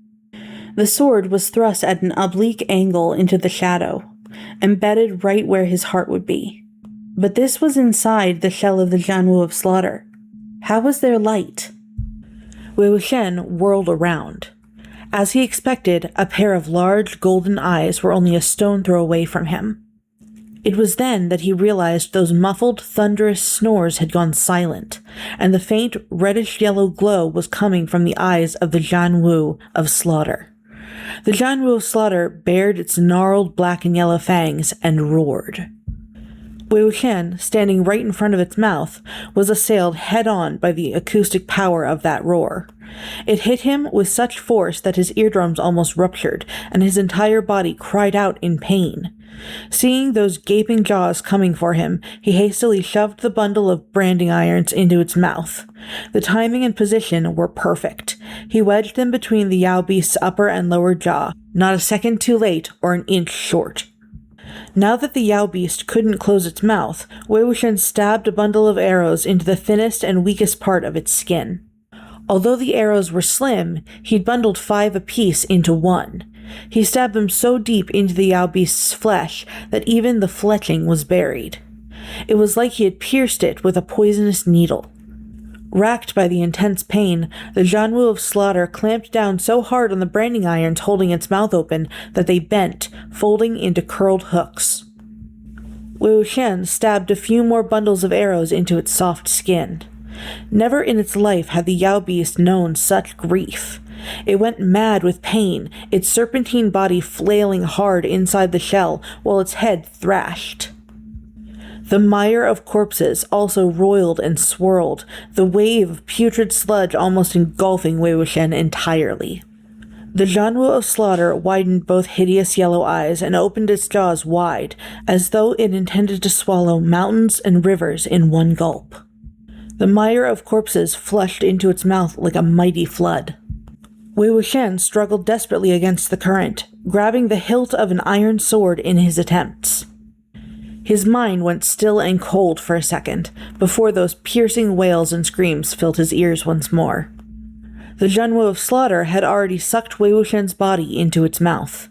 The sword was thrust at an oblique angle into the shadow, embedded right where his heart would be. But this was inside the shell of the Jianwu of Slaughter. How was there light? Wei Wuxian whirled around. As he expected, a pair of large golden eyes were only a stone throw away from him. It was then that he realized those muffled, thunderous snores had gone silent, and the faint, reddish-yellow glow was coming from the eyes of the Jianwu of Slaughter. The Jianwu of Slaughter bared its gnarled black and yellow fangs and roared. Wei Wuxian, standing right in front of its mouth, was assailed head-on by the acoustic power of that roar. It hit him with such force that his eardrums almost ruptured, and his entire body cried out in pain. Seeing those gaping jaws coming for him, he hastily shoved the bundle of branding irons into its mouth. The timing and position were perfect. He wedged them between the Yao beast's upper and lower jaw, not a second too late or an inch short. Now that the Yao beast couldn't close its mouth, Wei Wuxian stabbed a bundle of arrows into the thinnest and weakest part of its skin. Although the arrows were slim, he'd bundled 5 apiece into one. He stabbed them so deep into the Yao beast's flesh that even the fletching was buried. It was like he had pierced it with a poisonous needle. Racked by the intense pain, the Jianwu of Slaughter clamped down so hard on the branding irons holding its mouth open that they bent, folding into curled hooks. Wei Wuxian stabbed a few more bundles of arrows into its soft skin. Never in its life had the Yao beast known such grief. It went mad with pain, its serpentine body flailing hard inside the shell while its head thrashed. The mire of corpses also roiled and swirled, the wave of putrid sludge almost engulfing Wei Wuxian entirely. The Zhanwu of slaughter widened both hideous yellow eyes and opened its jaws wide, as though it intended to swallow mountains and rivers in one gulp. The mire of corpses flushed into its mouth like a mighty flood. Wei Wuxian struggled desperately against the current, grabbing the hilt of an iron sword in his attempts. His mind went still and cold for a second, before those piercing wails and screams filled his ears once more. The Zhanwu of slaughter had already sucked Wei Wuxian's body into its mouth.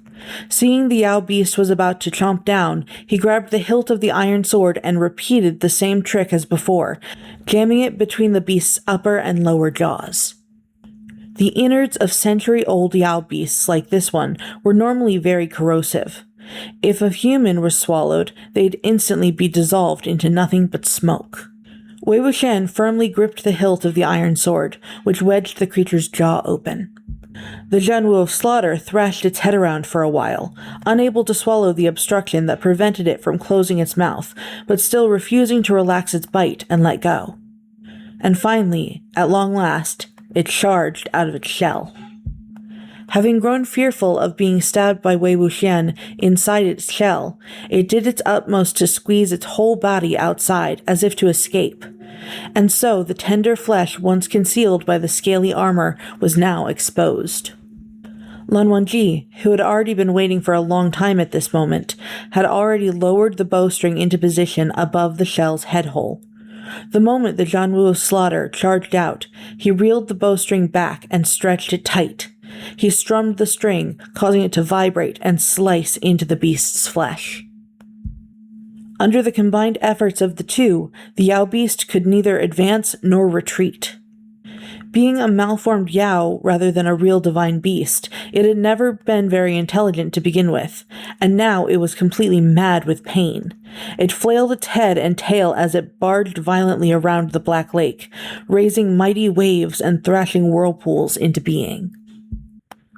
Seeing the Yao beast was about to chomp down, he grabbed the hilt of the iron sword and repeated the same trick as before, jamming it between the beast's upper and lower jaws. The innards of century-old Yao beasts like this one were normally very corrosive. If a human was swallowed, they'd instantly be dissolved into nothing but smoke. Wei Wuxian firmly gripped the hilt of the iron sword, which wedged the creature's jaw open. The Zhanwu of slaughter thrashed its head around for a while, unable to swallow the obstruction that prevented it from closing its mouth, but still refusing to relax its bite and let go. And finally, at long last, it charged out of its shell. Having grown fearful of being stabbed by Wei Wuxian inside its shell, it did its utmost to squeeze its whole body outside as if to escape. And so the tender flesh once concealed by the scaly armor was now exposed. Lan Wangji, who had already been waiting for a long time at this moment, had already lowered the bowstring into position above the shell's head hole. The moment the Zhanwu of slaughter charged out, he reeled the bowstring back and stretched it tight. He strummed the string, causing it to vibrate and slice into the beast's flesh. Under the combined efforts of the two, the Yao beast could neither advance nor retreat. Being a malformed Yao rather than a real divine beast, it had never been very intelligent to begin with, and now it was completely mad with pain. It flailed its head and tail as it barged violently around the Black Lake, raising mighty waves and thrashing whirlpools into being.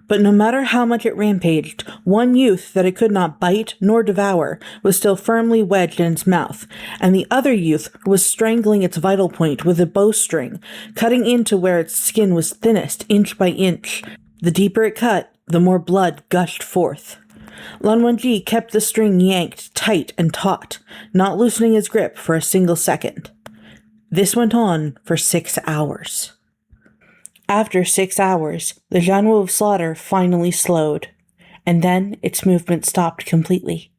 But no matter how much it rampaged, one youth that it could not bite nor devour was still firmly wedged in its mouth, and the other youth was strangling its vital point with a bowstring, cutting into where its skin was thinnest inch by inch. The deeper it cut, the more blood gushed forth. Lan Wangji kept the string yanked tight and taut, not loosening his grip for a single second. This went on for 6 hours. After 6 hours, the Zhanwu of slaughter finally slowed, and then its movement stopped completely.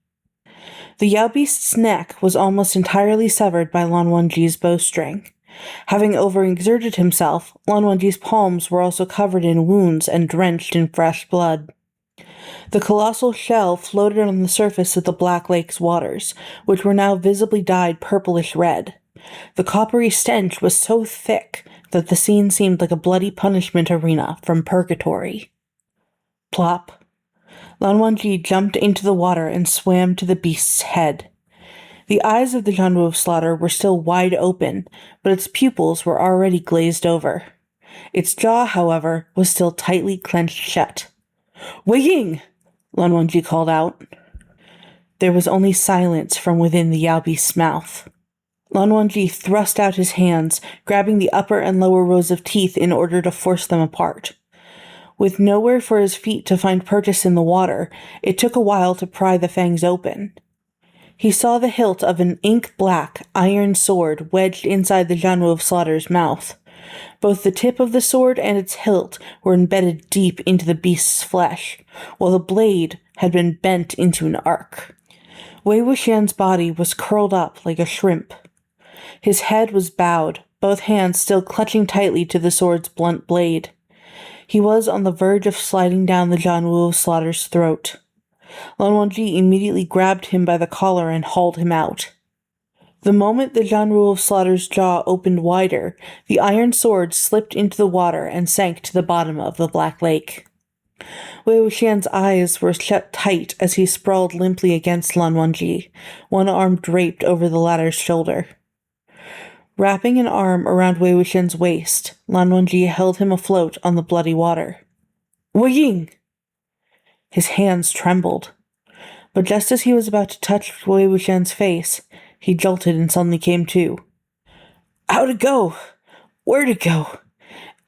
The Yao beast's neck was almost entirely severed by Lan Wangji's bowstring. Having overexerted himself, Lan Wangji's palms were also covered in wounds and drenched in fresh blood. The colossal shell floated on the surface of the Black Lake's waters, which were now visibly dyed purplish red. The coppery stench was so thick that the scene seemed like a bloody punishment arena from purgatory. Plop. Lan Wangji jumped into the water and swam to the beast's head. The eyes of the Zhanwu of slaughter were still wide open, but its pupils were already glazed over. Its jaw, however, was still tightly clenched shut. "Wei Ying!" Lan Wangji called out. There was only silence from within the Yao beast's mouth. Lan Wangji thrust out his hands, grabbing the upper and lower rows of teeth in order to force them apart. With nowhere for his feet to find purchase in the water, it took a while to pry the fangs open. He saw the hilt of an ink-black iron sword wedged inside the Zhanwu of slaughter's mouth. Both the tip of the sword and its hilt were embedded deep into the beast's flesh, while the blade had been bent into an arc. Wei Wuxian's body was curled up like a shrimp. His head was bowed, both hands still clutching tightly to the sword's blunt blade. He was on the verge of sliding down the Zhanwu of slaughter's throat. Lan Wangji immediately grabbed him by the collar and hauled him out. The moment the Zhanwu of slaughter's jaw opened wider, the iron sword slipped into the water and sank to the bottom of the Black Lake. Wei Wuxian's eyes were shut tight as he sprawled limply against Lan Wangji, one arm draped over the latter's shoulder. Wrapping an arm around Wei Wuxian's waist, Lan Wangji held him afloat on the bloody water. Wu Ying! His hands trembled. But just as he was about to touch Wei Wuxian's face, he jolted and suddenly came to. How'd it go? Where'd it go?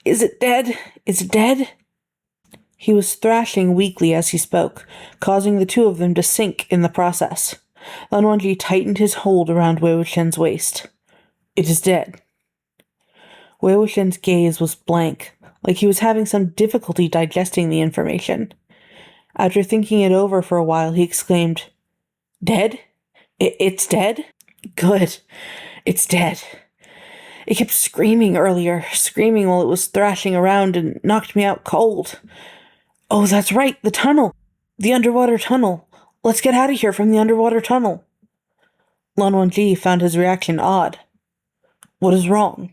Is it dead? Is it dead? He was thrashing weakly as he spoke, causing the two of them to sink in the process. Lan Wangji tightened his hold around Wei Wuxian's waist. It is dead. Wei Wuxian's gaze was blank, like he was having some difficulty digesting the information. After thinking it over for a while, he exclaimed, Dead? It's dead? Good. It's dead. It kept screaming earlier, screaming while it was thrashing around and knocked me out cold. Oh, that's right, the tunnel. The underwater tunnel. Let's get out of here from the underwater tunnel. Lan Wangji found his reaction odd. What is wrong?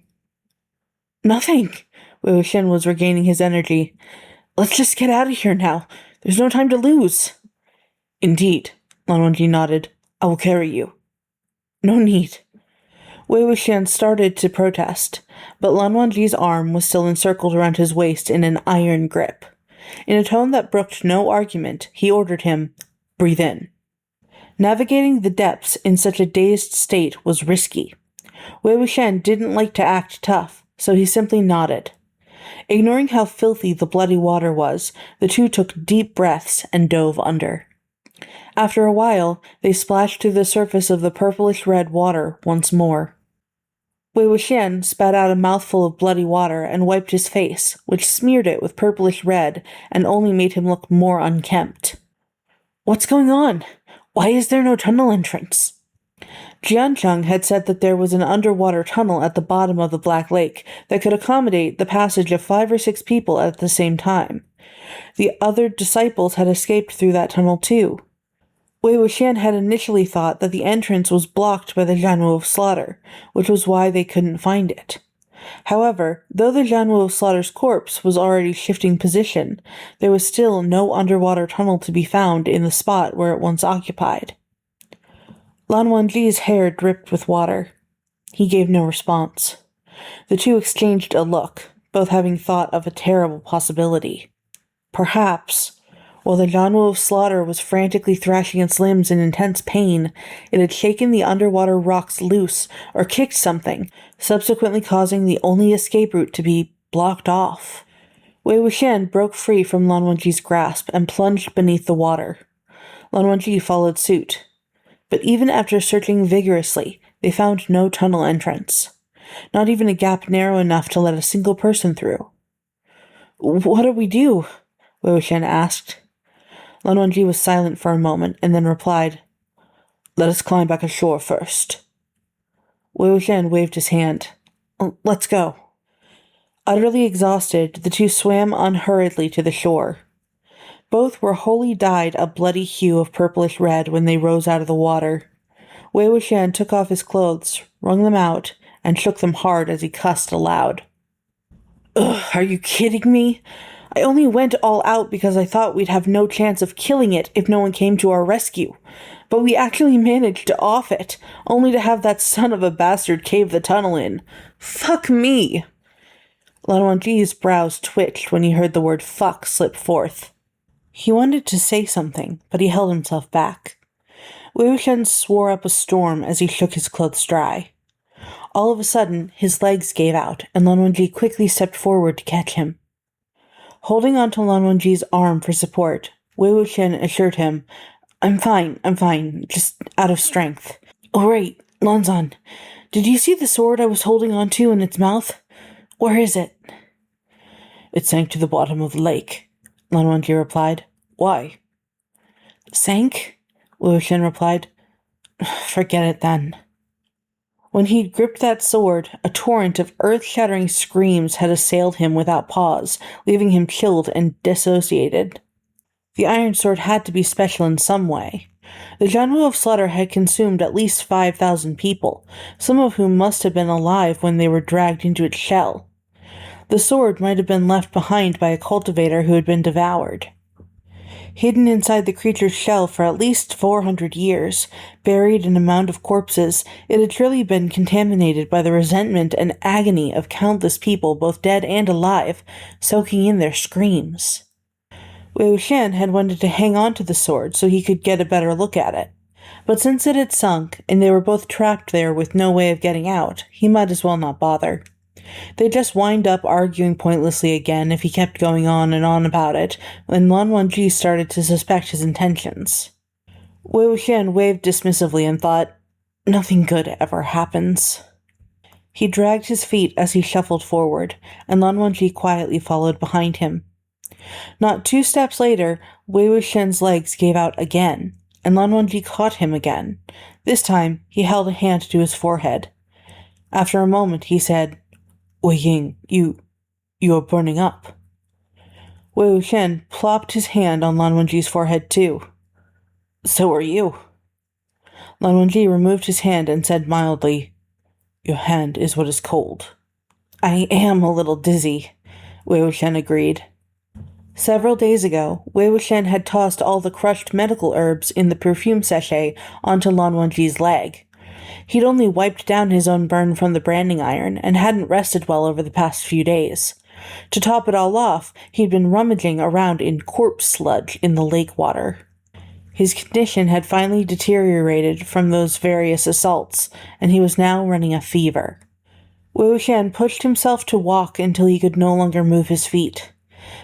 Nothing. Wei Wuxian was regaining his energy. Let's just get out of here now. There's no time to lose. Indeed, Lan Wangji nodded. I will carry you. No need. Wei Wuxian started to protest, but Lan Wangji's arm was still encircled around his waist in an iron grip. In a tone that brooked no argument, he ordered him, Breathe in. Navigating the depths in such a dazed state was risky. Wei Wuxian didn't like to act tough, so he simply nodded. Ignoring how filthy the bloody water was, the two took deep breaths and dove under. After a while, they splashed through the surface of the purplish-red water once more. Wei Wuxian spat out a mouthful of bloody water and wiped his face, which smeared it with purplish red and only made him look more unkempt. What's going on? Why is there no tunnel entrance? Jiancheng had said that there was an underwater tunnel at the bottom of the Black Lake that could accommodate the passage of 5 or 6 people at the same time. The other disciples had escaped through that tunnel too. Wei Wuxian had initially thought that the entrance was blocked by the Jianwu of Slaughter, which was why they couldn't find it. However, though the Jianwu of Slaughter's corpse was already shifting position, there was still no underwater tunnel to be found in the spot where it once occupied. Lan Wangji's hair dripped with water. He gave no response. The two exchanged a look, both having thought of a terrible possibility. Perhaps, while the Jianwu of Slaughter was frantically thrashing its limbs in intense pain, it had shaken the underwater rocks loose or kicked something, subsequently causing the only escape route to be blocked off. Wei Wuxian broke free from Lan Wangji's grasp and plunged beneath the water. Lan Wangji followed suit. But even after searching vigorously, they found no tunnel entrance. Not even a gap narrow enough to let a single person through. What do we do? Wei Wuxian asked. Lan Wangji was silent for a moment and then replied, Let us climb back ashore first. Wei Wuxian waved his hand. Let's go. Utterly exhausted, the two swam unhurriedly to the shore. Both were wholly dyed a bloody hue of purplish red when they rose out of the water. Wei Wuxian took off his clothes, wrung them out, and shook them hard as he cussed aloud. Ugh, are you kidding me? I only went all out because I thought we'd have no chance of killing it if no one came to our rescue. But we actually managed to off it, only to have that son of a bastard cave the tunnel in. Fuck me! Lan Wangji's brows twitched when he heard the word fuck slip forth. He wanted to say something, but he held himself back. Wei Wuxian swore up a storm as he shook his clothes dry. All of a sudden, his legs gave out, and Lan Wangji quickly stepped forward to catch him. Holding onto Lan Wangji's arm for support, Wei Wuxian assured him, I'm fine, just out of strength. Oh right, Lanzan, did you see the sword I was holding onto in its mouth? Where is it? It sank to the bottom of the lake, Lan Wangji replied. Why? Sank? Wei Wuxian replied. Forget it then. When he'd gripped that sword, a torrent of earth-shattering screams had assailed him without pause, leaving him chilled and dissociated. The iron sword had to be special in some way. The Jianwu of Slaughter had consumed at least 5,000 people, some of whom must have been alive when they were dragged into its shell. The sword might have been left behind by a cultivator who had been devoured. Hidden inside the creature's shell for at least 400 years, buried in a mound of corpses, it had surely been contaminated by the resentment and agony of countless people, both dead and alive, soaking in their screams. Wei Wuxian had wanted to hang on to the sword so he could get a better look at it. But since it had sunk, and they were both trapped there with no way of getting out, he might as well not bother. They'd just wind up arguing pointlessly again if he kept going on and on about it, when Lan Wangji started to suspect his intentions. Wei Wuxian waved dismissively and thought, "Nothing good ever happens." He dragged his feet as he shuffled forward, and Lan Wangji quietly followed behind him. Not 2 steps later, Wei Wuxian's legs gave out again, and Lan Wangji caught him again. This time, he held a hand to his forehead. After a moment, he said, "Wei Ying, you are burning up." Wei Wuxian plopped his hand on Lan Wangji's forehead too. "So are you." Lan Wangji removed his hand and said mildly, "Your hand is what is cold." "I am a little dizzy," Wei Wuxian agreed. Several days ago, Wei Wuxian had tossed all the crushed medical herbs in the perfume sachet onto Lan Wangji's leg. He'd only wiped down his own burn from the branding iron and hadn't rested well over the past few days. To top it all off, he'd been rummaging around in corpse sludge in the lake water. His condition had finally deteriorated from those various assaults, and he was now running a fever. Wei Wuxian pushed himself to walk until he could no longer move his feet.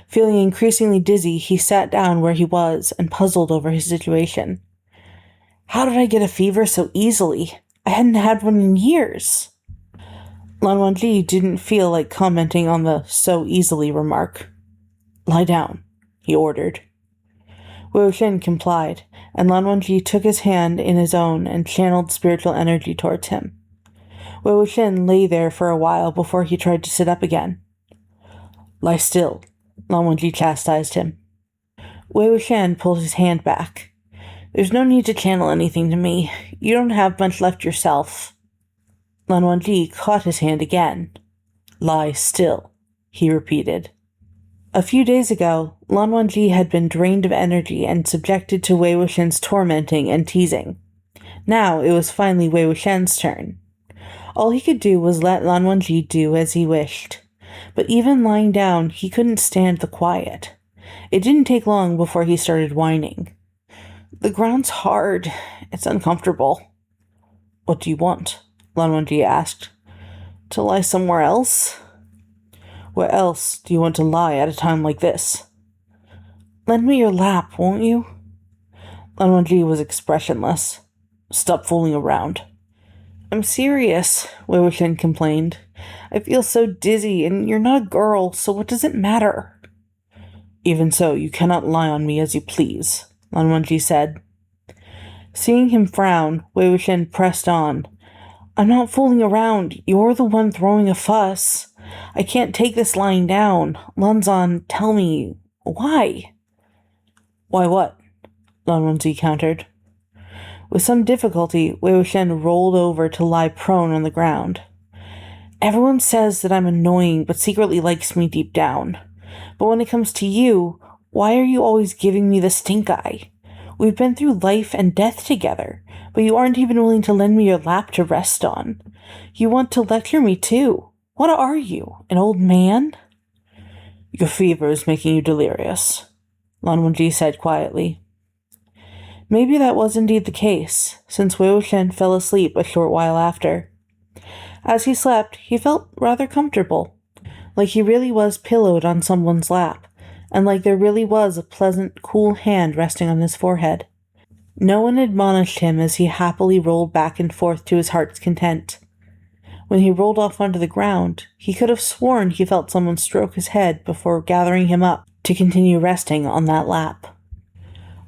Feeling increasingly dizzy, he sat down where he was and puzzled over his situation. How did I get a fever so easily? I hadn't had one in years. Lan Wangji didn't feel like commenting on the "so easily" remark. "Lie down," he ordered. Wei Wuxian complied, and Lan Wangji took his hand in his own and channeled spiritual energy towards him. Wei Wuxian lay there for a while before he tried to sit up again. "Lie still," Lan Wangji chastised him. Wei Wuxian pulled his hand back. "There's no need to channel anything to me. You don't have much left yourself." Lan Wangji caught his hand again. "Lie still," he repeated. A few days ago, Lan Wangji had been drained of energy and subjected to Wei Wuxian's tormenting and teasing. Now it was finally Wei Wuxian's turn. All he could do was let Lan Wangji do as he wished. But even lying down, he couldn't stand the quiet. It didn't take long before he started whining. "The ground's hard. It's uncomfortable." "What do you want?" Lan Wangji asked. "To lie somewhere else?" "Where else do you want to lie at a time like this?" "Lend me your lap, won't you?" Lan Wangji was expressionless. "Stop fooling around." "I'm serious," Wei Wuxian complained. "I feel so dizzy, and you're not a girl, so what does it matter?" "Even so, you cannot lie on me as you please," Lan Wangji said. Seeing him frown, Wei Wuxian pressed on. "I'm not fooling around. You're the one throwing a fuss. I can't take this lying down. Lanzan, tell me, why?" "Why what?" Lan Wangji countered. With some difficulty, Wei Wuxian rolled over to lie prone on the ground. "Everyone says that I'm annoying, but secretly likes me deep down. But when it comes to you, why are you always giving me the stink eye? We've been through life and death together, but you aren't even willing to lend me your lap to rest on. You want to lecture me too. What are you, an old man?" "Your fever is making you delirious," Lan Wangji said quietly. Maybe that was indeed the case, since Wei Wuxian fell asleep a short while after. As he slept, he felt rather comfortable, like he really was pillowed on someone's lap, and like there really was a pleasant, cool hand resting on his forehead. No one admonished him as he happily rolled back and forth to his heart's content. When he rolled off onto the ground, he could have sworn he felt someone stroke his head before gathering him up to continue resting on that lap.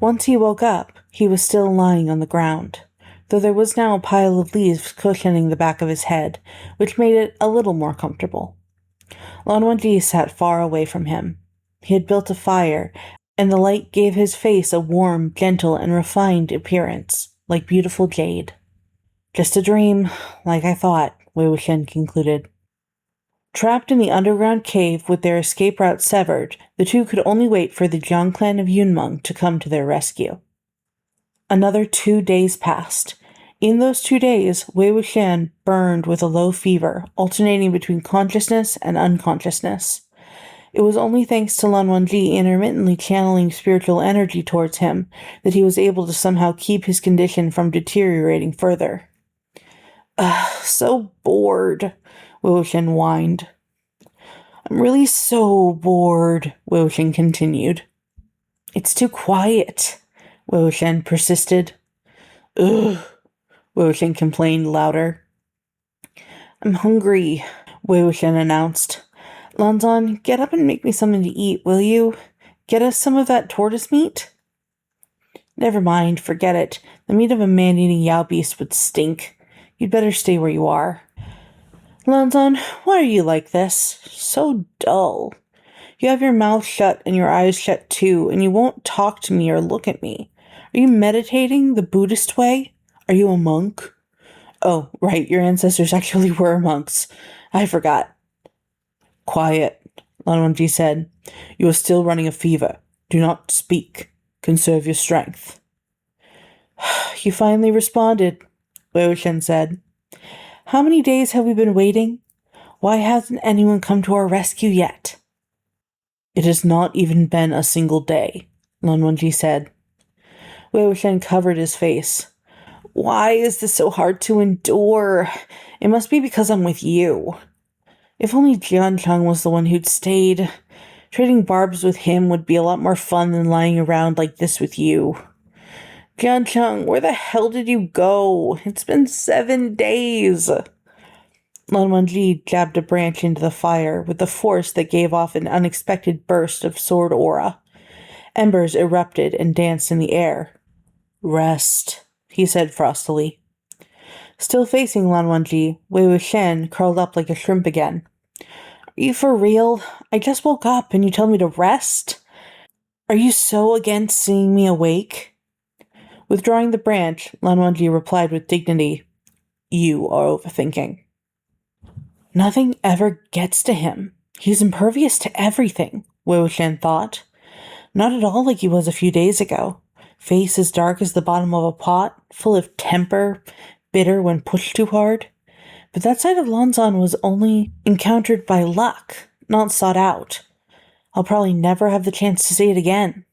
Once he woke up, he was still lying on the ground, though there was now a pile of leaves cushioning the back of his head, which made it a little more comfortable. Lan Wangji sat far away from him. He had built a fire, and the light gave his face a warm, gentle, and refined appearance, like beautiful jade. "Just a dream, like I thought," Wei Wuxian concluded. Trapped in the underground cave with their escape route severed, the two could only wait for the Jiang clan of Yunmeng to come to their rescue. Another 2 days passed. In those 2 days, Wei Wuxian burned with a low fever, alternating between consciousness and unconsciousness. It was only thanks to Lan Wangji intermittently channeling spiritual energy towards him that he was able to somehow keep his condition from deteriorating further. So bored, Wei Wuxian whined. I'm really so bored, Wei Wuxian continued. It's too quiet, Wei Wuxian persisted. Ugh, Wei Wuxian complained louder. I'm hungry, Wei Wuxian announced. Lanzan, get up and make me something to eat, will you? Get us some of that tortoise meat? Never mind, forget it. The meat of a man-eating Yao beast would stink. You'd better stay where you are. Lanzan, why are you like this? So dull. You have your mouth shut and your eyes shut too, and you won't talk to me or look at me. Are you meditating the Buddhist way? Are you a monk? Oh, right, your ancestors actually were monks. I forgot. Quiet, Lan Wangji said. You are still running a fever. Do not speak. Conserve your strength. You finally responded, Wei Wuxian said. How many days have we been waiting? Why hasn't anyone come to our rescue yet? It has not even been a single day, Lan Wangji said. Wei Wuxian covered his face. Why is this so hard to endure? It must be because I'm with you. If only Jiancheng was the one who'd stayed. Trading barbs with him would be a lot more fun than lying around like this with you. Jiancheng, where the hell did you go? It's been 7 days. Lan Wangji jabbed a branch into the fire with a force that gave off an unexpected burst of sword aura. Embers erupted and danced in the air. Rest, he said frostily. Still facing Lan Wangji, Wei Wuxian curled up like a shrimp again. Are you for real? I just woke up and you tell me to rest? Are you so against seeing me awake? Withdrawing the branch, Lan Wangji replied with dignity, You are overthinking. Nothing ever gets to him. He's impervious to everything, Wei Wuxian thought. Not at all like he was a few days ago. Face as dark as the bottom of a pot, full of temper, bitter when pushed too hard. But that side of Lanzan was only encountered by luck, not sought out. I'll probably never have the chance to see it again.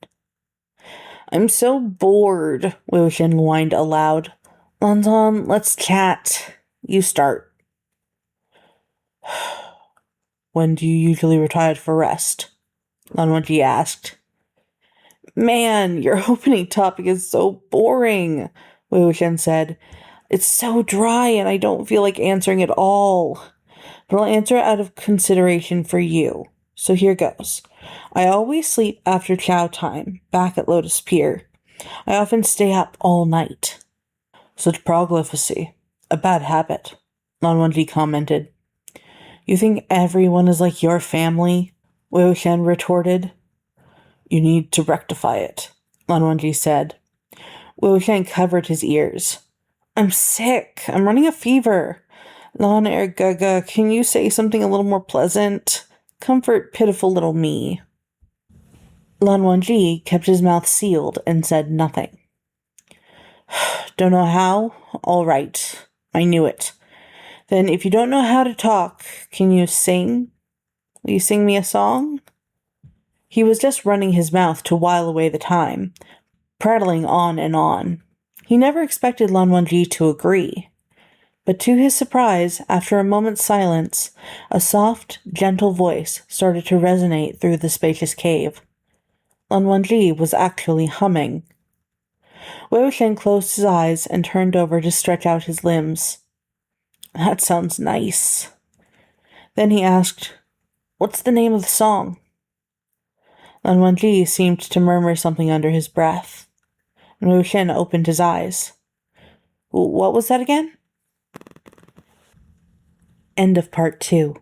I'm so bored, Wei Wuxian whined aloud. Lanzan, let's chat. You start. When do you usually retire for rest? Lan Wangji asked. Man, your opening topic is so boring, Wei Wuxian said. It's so dry and I don't feel like answering at all. But I'll answer it out of consideration for you. So here goes. I always sleep after chow time, back at Lotus Pier. I often stay up all night. Such profligacy. A bad habit, Lan Wangji commented. You think everyone is like your family? Wei Wuxian retorted. You need to rectify it, Lan Wangji said. Wei Wuxian covered his ears. I'm sick. I'm running a fever. Lan Gaga, can you say something a little more pleasant? Comfort pitiful little me. Lan Wangji kept his mouth sealed and said nothing. Don't know how? All right. I knew it. Then if you don't know how to talk, can you sing? Will you sing me a song? He was just running his mouth to while away the time, prattling on and on. He never expected Lan Wangji to agree. But to his surprise, after a moment's silence, a soft, gentle voice started to resonate through the spacious cave. Lan Wangji was actually humming. Wei Wuxian closed his eyes and turned over to stretch out his limbs. That sounds nice. Then he asked, What's the name of the song? Lan Wangji seemed to murmur something under his breath. Mo Xiang opened his eyes. What was that again? End of part 2.